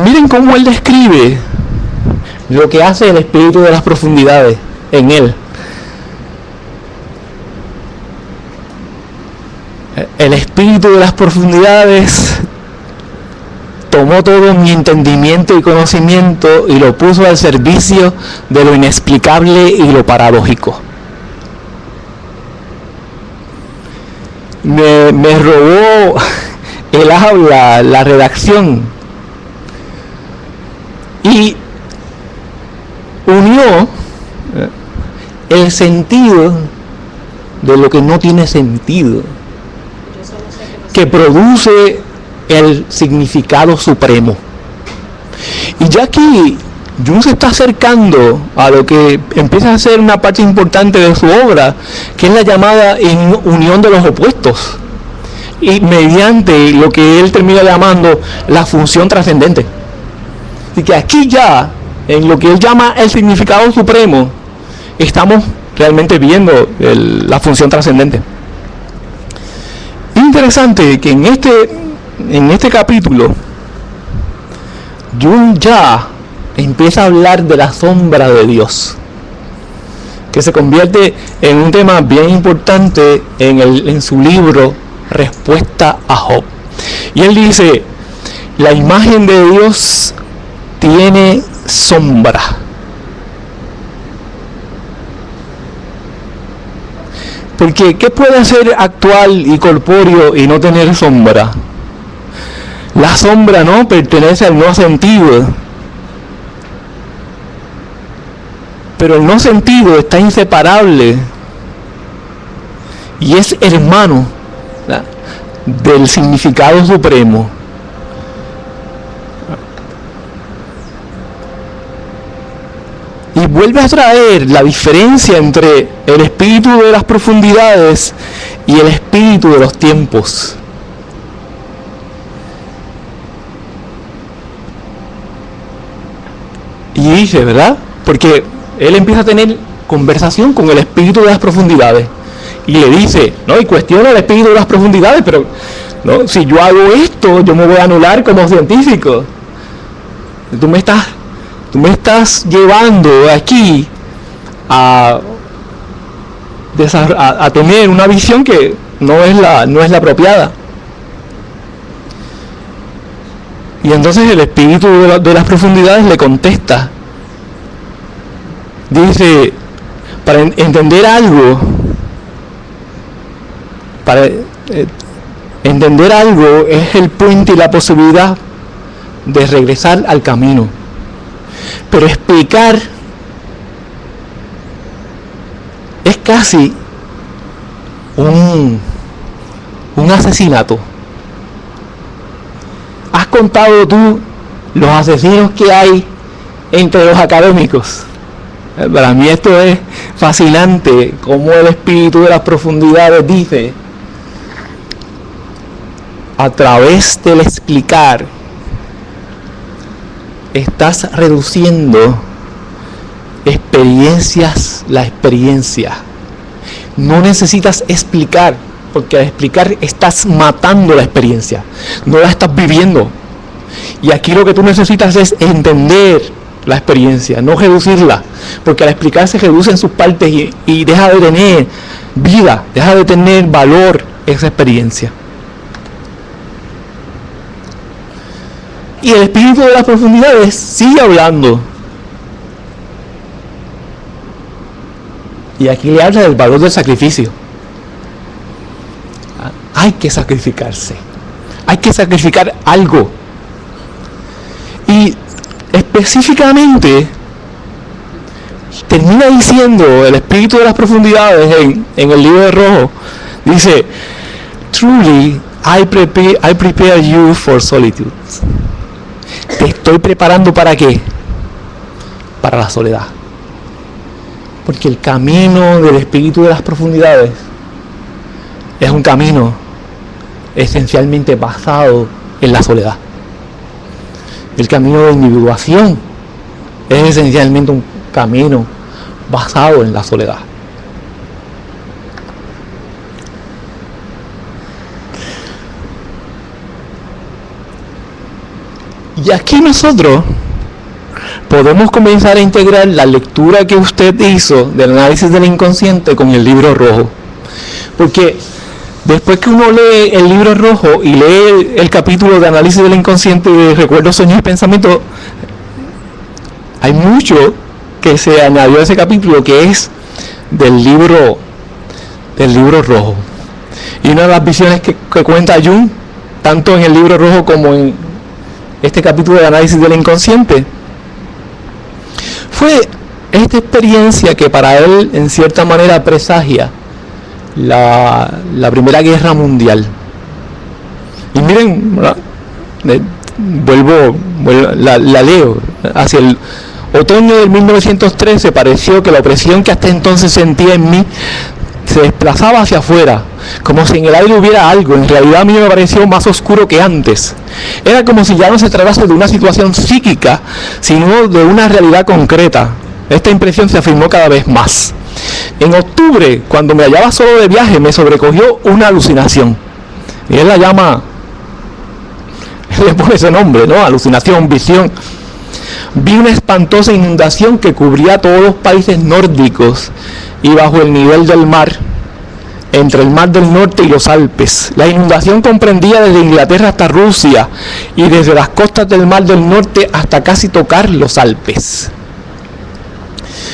Miren cómo él describe lo que hace el espíritu de las profundidades en él. El espíritu de las profundidades tomó todo mi entendimiento y conocimiento y lo puso al servicio de lo inexplicable y lo paradójico. Me robó el habla, la redacción, y unió el sentido de lo que no tiene sentido, que produce el significado supremo. Y ya aquí Jung se está acercando a lo que empieza a ser una parte importante de su obra, que es la llamada unión de los opuestos, y mediante lo que él termina llamando la función trascendente. Así que aquí ya, en lo que él llama el significado supremo, estamos realmente viendo la función trascendente. Interesante que en este capítulo, Jung ya empieza a hablar de la sombra de Dios, que se convierte en un tema bien importante en su libro Respuesta a Job. Y él dice, la imagen de Dios tiene sombra. Porque ¿qué puede ser actual y corpóreo y no tener sombra? La sombra no pertenece al no sentido, pero el no sentido está inseparable y es hermano, ¿verdad?, del significado supremo. Y vuelve a traer la diferencia entre el espíritu de las profundidades y el espíritu de los tiempos. Y dice, ¿verdad? Porque él empieza a tener conversación con el espíritu de las profundidades. Y le dice, ¿no? Y cuestiona el espíritu de las profundidades, pero ¿no? Si yo hago esto, yo me voy a anular como científico. Tú me estás llevando aquí a tener una visión que no es la apropiada. Y entonces el espíritu de las profundidades le contesta. Dice, para entender algo es el puente y la posibilidad de regresar al camino. Pero explicar es casi un asesinato. ¿Has contado tú los asesinos que hay entre los académicos? Para mí esto es fascinante, como el espíritu de las profundidades dice, a través del explicar, estás reduciendo la experiencia. No necesitas explicar, porque al explicar estás matando la experiencia, no la estás viviendo. Y aquí lo que tú necesitas es entender la experiencia, no reducirla, porque al explicar se reduce en sus partes y deja de tener vida, deja de tener valor esa experiencia. Y el espíritu de las profundidades sigue hablando. Y aquí le habla del valor del sacrificio. Hay que sacrificarse. Hay que sacrificar algo. Y específicamente termina diciendo el espíritu de las profundidades en el libro de Rojo. Dice, truly I prepare you for solitude. Te estoy preparando ¿para qué? Para la soledad. Porque el camino del espíritu de las profundidades es un camino esencialmente basado en la soledad. El camino de individuación es esencialmente un camino basado en la soledad. Y aquí nosotros podemos comenzar a integrar la lectura que usted hizo del análisis del inconsciente con el libro rojo. Porque después que uno lee el libro rojo y lee el capítulo de análisis del inconsciente de recuerdos, sueños y pensamientos, hay mucho que se añadió a ese capítulo que es del libro rojo. Y una de las visiones que cuenta Jung, tanto en el libro rojo como en este capítulo de análisis del inconsciente, fue esta experiencia que para él en cierta manera presagia la Primera Guerra Mundial. Y miren, ¿verdad? La leo. Hacia el otoño del 1913 pareció que la opresión que hasta entonces sentía en mí se desplazaba hacia afuera, como si en el aire hubiera algo. En realidad a mí me pareció más oscuro que antes. Era como si ya no se tratase de una situación psíquica, sino de una realidad concreta. Esta impresión se afirmó cada vez más. En octubre, cuando me hallaba solo de viaje, me sobrecogió una alucinación. Y él la llama, él le pone ese nombre, ¿no? Alucinación, visión. Vi una espantosa inundación que cubría todos los países nórdicos y bajo el nivel del mar, entre el Mar del Norte y los Alpes. La inundación comprendía desde Inglaterra hasta Rusia y desde las costas del Mar del Norte hasta casi tocar los Alpes.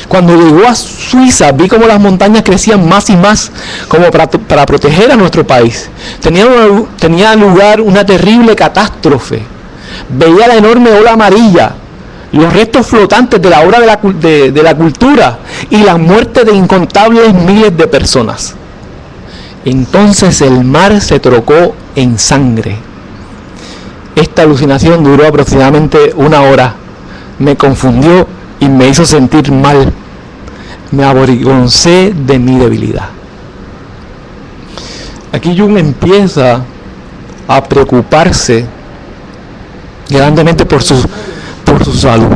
Cuando llegó a Suiza, vi como las montañas crecían más y más, como para proteger a nuestro país. Tenía lugar una terrible catástrofe. Veía la enorme ola amarilla, los restos flotantes de la obra de la cultura y la muerte de incontables miles de personas. Entonces el mar se trocó en sangre. Esta alucinación duró aproximadamente 1 hora. Me confundió y me hizo sentir mal. Me avergoncé de mi debilidad. Aquí Jung empieza a preocuparse grandemente por su salud.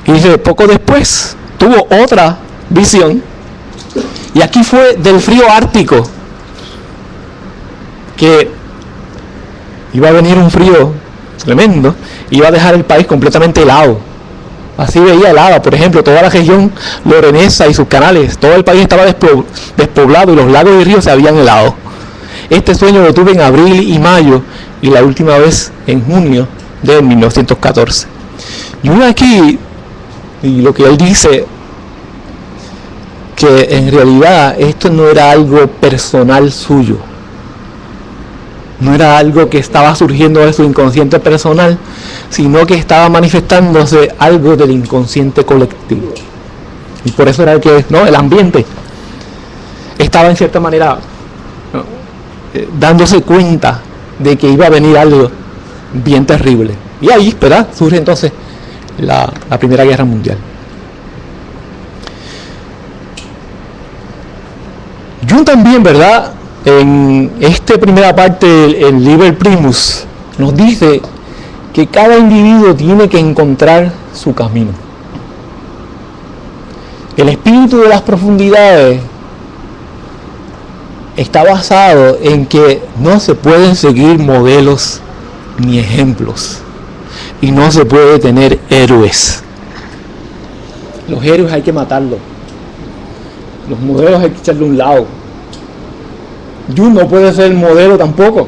Y dice, poco después tuvo otra visión, y aquí fue del frío ártico, que iba a venir un frío tremendo, iba a dejar el país completamente helado. Así veía helada, por ejemplo, toda la región lorenesa y sus canales, todo el país estaba despoblado y los lagos y ríos se habían helado. Este sueño lo tuve en abril y mayo, y la última vez en junio de 1914. Y uno aquí, y lo que él dice, que en realidad esto no era algo personal suyo, no era algo que estaba surgiendo de su inconsciente personal, sino que estaba manifestándose algo del inconsciente colectivo. Y por eso era el ambiente estaba en cierta manera dándose cuenta de que iba a venir algo bien terrible. Y ahí, ¿verdad?, surge entonces la Primera Guerra Mundial. Jung también, ¿verdad? En esta primera parte del Liber Primus nos dice que cada individuo tiene que encontrar su camino. El espíritu de las profundidades está basado en que no se pueden seguir modelos ni ejemplos y no se puede tener héroes. Los héroes hay que matarlos, los modelos hay que echarle a un lado. Jung no puede ser modelo tampoco,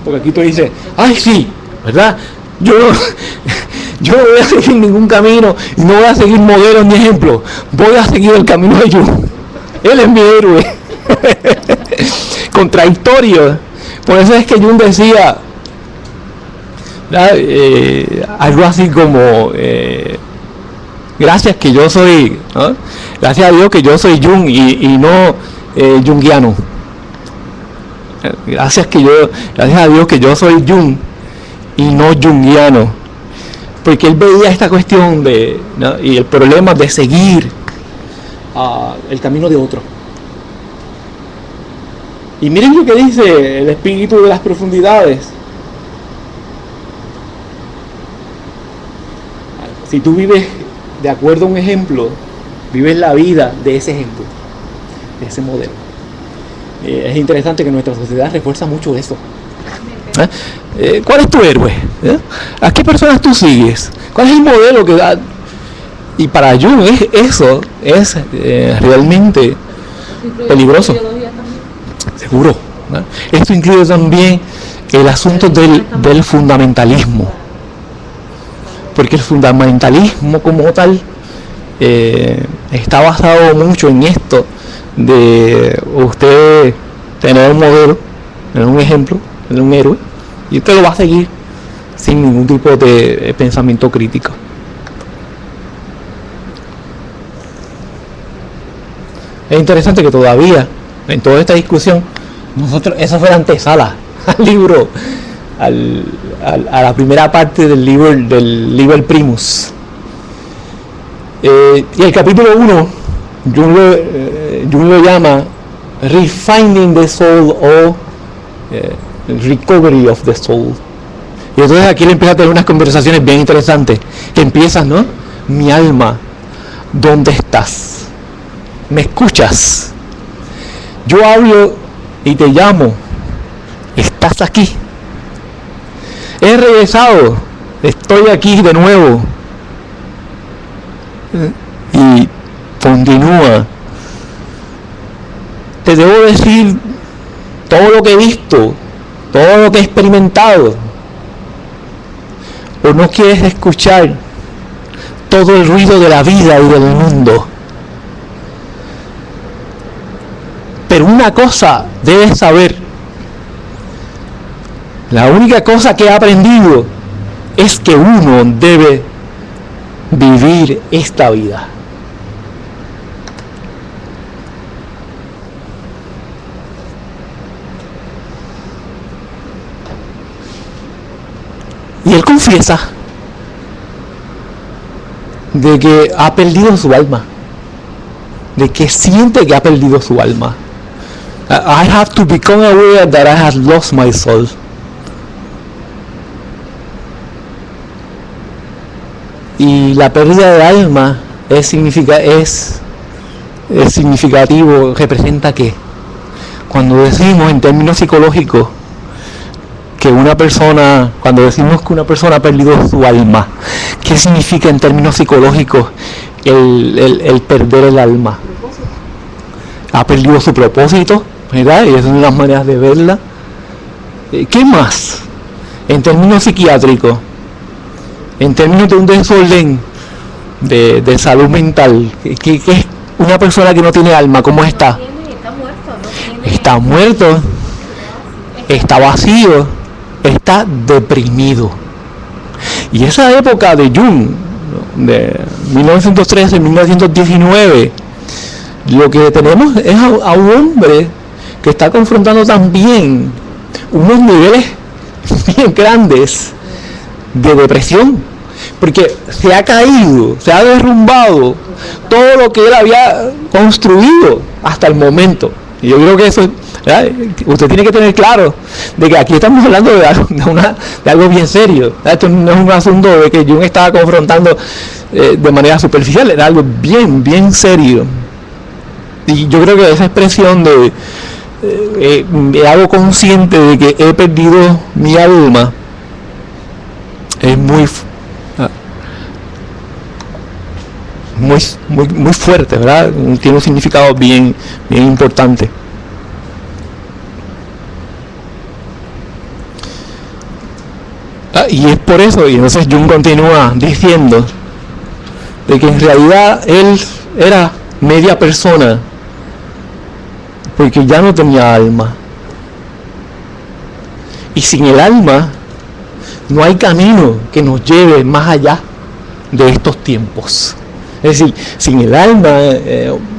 porque aquí tú dices, ay sí, ¿verdad? Yo no voy a seguir ningún camino y no voy a seguir modelos ni ejemplos, voy a seguir el camino de Jung. Él es mi héroe. Contradictorio. Por eso es que Jung decía algo así como gracias que yo soy, ¿no? Gracias a Dios que yo soy Jung y no junguiano. Gracias a Dios que yo soy Jung y no junguiano, porque él veía esta cuestión de, ¿no? Y el problema de seguir el camino de otro. Y miren lo que dice el espíritu de las profundidades. Si tú vives de acuerdo a un ejemplo, vives la vida de ese ejemplo, de ese modelo. Es interesante que nuestra sociedad refuerza mucho eso. ¿Cuál es tu héroe? ¿A qué personas tú sigues? ¿Cuál es el modelo que da? Y para Jung eso es realmente peligroso. Seguro, ¿no? Esto incluye también el asunto del fundamentalismo, porque el fundamentalismo como tal está basado mucho en esto de usted tener un modelo, tener un ejemplo, tener un héroe, y usted lo va a seguir sin ningún tipo de pensamiento crítico. Es interesante que todavía en toda esta discusión nosotros, esa fue la antesala al libro, a la primera parte del Liber Primus, y el capítulo 1 Jung lo llama Refining the Soul o Recovery of the Soul. Y entonces aquí le empieza a tener unas conversaciones bien interesantes que empiezan, ¿no? Mi alma, ¿dónde estás? ¿Me escuchas? Yo hablo y te llamo. ¿Estás aquí? He regresado. Estoy aquí de nuevo. Y continúa. Te debo decir todo lo que he visto, todo lo que he experimentado. ¿O no quieres escuchar todo el ruido de la vida y del mundo? Pero una cosa debes saber. La única cosa que he aprendido es que uno debe vivir esta vida. Y él confiesa de que ha perdido su alma, de que siente que ha perdido su alma. I have to become aware that I have lost my soul. Y la pérdida del alma es significativo, representa que cuando decimos en términos psicológicos que cuando decimos que una persona ha perdido su alma, ¿qué significa en términos psicológicos el perder el alma? Ha perdido su propósito, ¿verdad? Y esa es una de las maneras de verla. ¿Qué más? En términos psiquiátricos, en términos de un desorden de salud mental, ¿qué es una persona que no tiene alma? ¿Cómo está? Está muerto, está vacío, está deprimido. Y esa época de Jung, de 1913-1919, lo que tenemos es a un hombre que está confrontando también unos niveles bien grandes de depresión, Porque se ha caído, se ha derrumbado todo lo que él había construido hasta el momento. Y yo creo que eso, ¿verdad? Usted tiene que tener claro de que aquí estamos hablando de algo bien serio, ¿verdad? Esto no es un asunto de que Jung estaba confrontando de manera superficial, era algo bien serio. Y yo creo que esa expresión de me hago consciente de que he perdido mi alma es muy fuerte, ¿verdad? Tiene un significado bien importante. Y es por eso, y entonces Jung continúa diciendo de que en realidad él era media persona, porque ya no tenía alma. Y sin el alma no hay camino que nos lleve más allá de estos tiempos. Es decir, sin el alma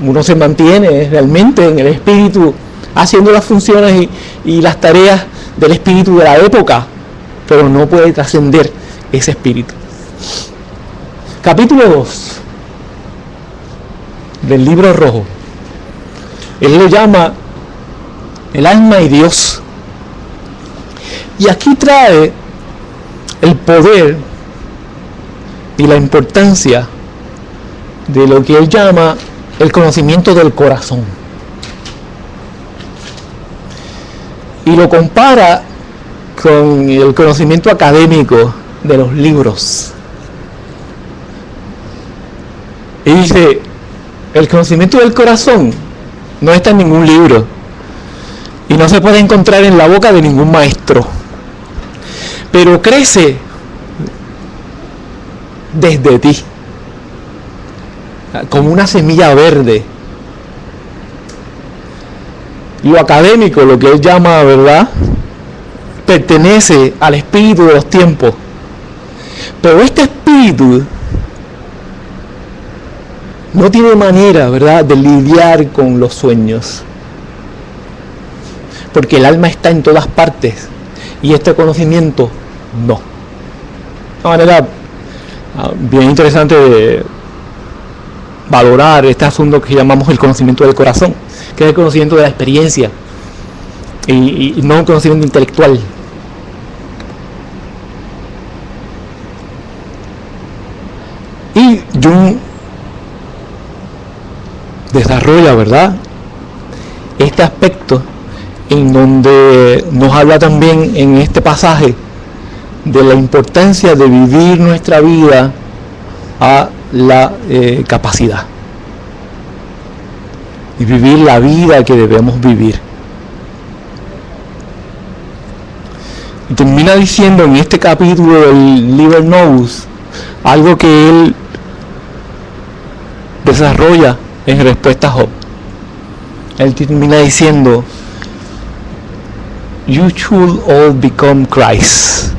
uno se mantiene realmente en el espíritu, haciendo las funciones y las tareas del espíritu de la época, pero no puede trascender ese espíritu. Capítulo 2 del libro rojo. Él lo llama el alma y Dios. Y aquí trae el poder y la importancia de lo que él llama el conocimiento del corazón. Y lo compara con el conocimiento académico de los libros. Y dice, el conocimiento del corazón no está en ningún libro y no se puede encontrar en la boca de ningún maestro, pero crece desde ti, como una semilla verde. Lo académico, lo que él llama, ¿verdad?, pertenece al espíritu de los tiempos, pero este espíritu no tiene manera, ¿verdad?, de lidiar con los sueños, porque el alma está en todas partes y este conocimiento no. Una manera bien interesante de valorar este asunto que llamamos el conocimiento del corazón, que es el conocimiento de la experiencia y no un conocimiento intelectual. Y Jung desarrolla, ¿verdad?, este aspecto en donde nos habla también en este pasaje de la importancia de vivir nuestra vida a la capacidad y vivir la vida que debemos vivir. Y termina diciendo en este capítulo del Liber Novus algo que él desarrolla en respuesta a Job. Él termina diciendo, you should all become Christ.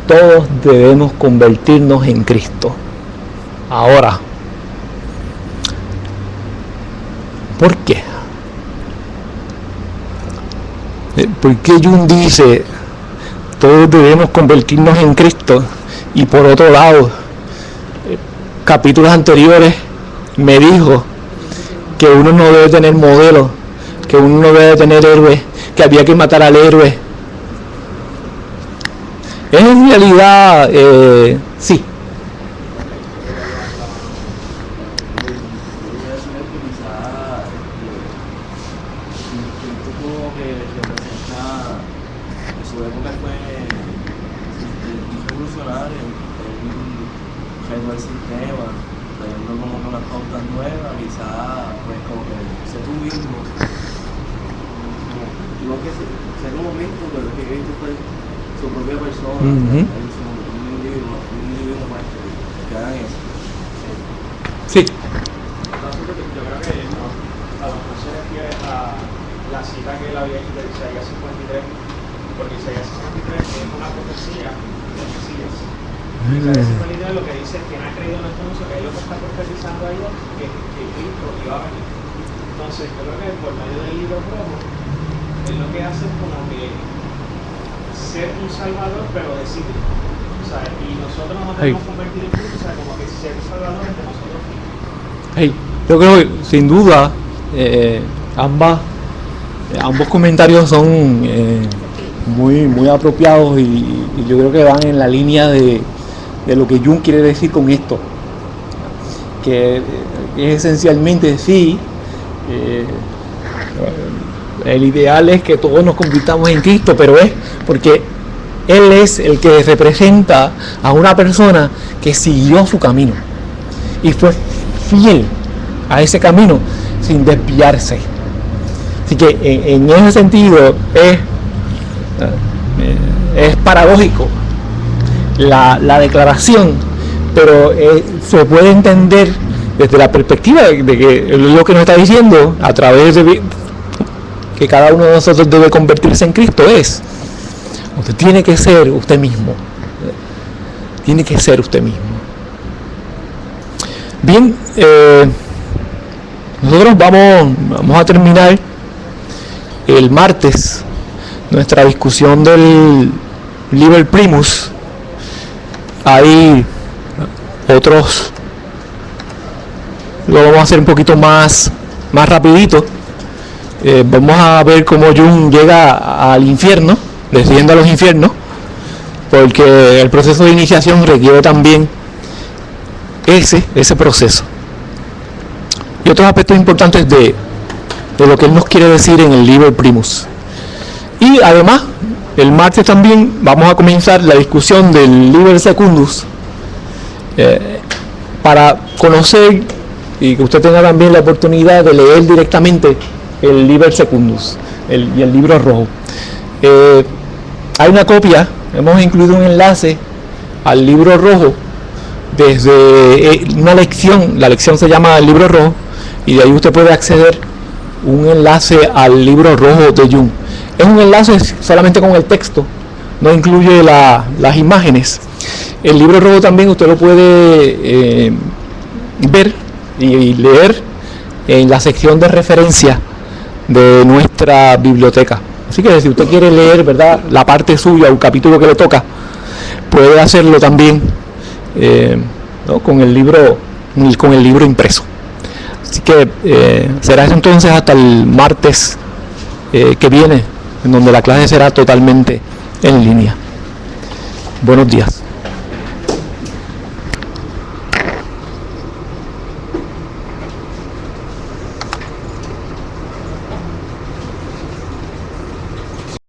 Todos debemos convertirnos en Cristo. Ahora, ¿por qué? ¿Por qué Jung dice todos debemos convertirnos en Cristo? Y por otro lado, capítulos anteriores me dijo que uno no debe tener modelos, que uno no debe tener héroes, que había que matar al héroe. En realidad, sí. Sí. Yo creo que a lo mejor se refiere a la cita que él había hecho de Isaías 53, porque Isaías 53 es una profecía de Mesías. Isaías 53 lo que dice es que no ha creído en este anuncio, que él lo que está profetizando ahí es que Cristo iba a venir. Entonces, yo creo que por medio del libro rojo, él lo que hace es como que ser un salvador, pero de sí mismo. O ¿sabes? Y nosotros no nos Hey. podemos convertir en Cristo, o sea, como que ciertos salvadores de nosotros mismos. Hey, yo creo que sin duda ambos comentarios son muy apropiados y yo creo que van en la línea de lo que Jung quiere decir con esto, que es esencialmente sí, el ideal es que todos nos convirtamos en Cristo, pero es porque Él es el que representa a una persona que siguió su camino y fue fiel a ese camino sin desviarse. Así que en ese sentido es paradójico la declaración, pero se puede entender desde la perspectiva de que lo que nos está diciendo a través de que cada uno de nosotros debe convertirse en Cristo es: usted tiene que ser usted mismo. Tiene que ser usted mismo. Bien, nosotros vamos a terminar el martes nuestra discusión del Liber Primus. Hay otros, lo vamos a hacer un poquito más rapidito. Vamos a ver cómo Jung llega al infierno, desciende a los infiernos, porque el proceso de iniciación requiere también ese proceso. Y otros aspectos importantes de lo que él nos quiere decir en el Liber Primus. Y además, el martes también vamos a comenzar la discusión del Liber Secundus, para conocer y que usted tenga también la oportunidad de leer directamente el Liber Secundus y el libro rojo. Hay una copia, hemos incluido un enlace al libro rojo desde una lección. La lección se llama el libro rojo y de ahí usted puede acceder un enlace al libro rojo de Jung. Es un enlace solamente con el texto, no incluye las imágenes. El libro rojo también usted lo puede ver y leer en la sección de referencia de nuestra biblioteca. Así que si usted quiere leer, ¿verdad?, la parte suya o un capítulo que le toca, puede hacerlo también, ¿no?, con el libro impreso. Así que será eso entonces hasta el martes que viene, en donde la clase será totalmente en línea. Buenos días.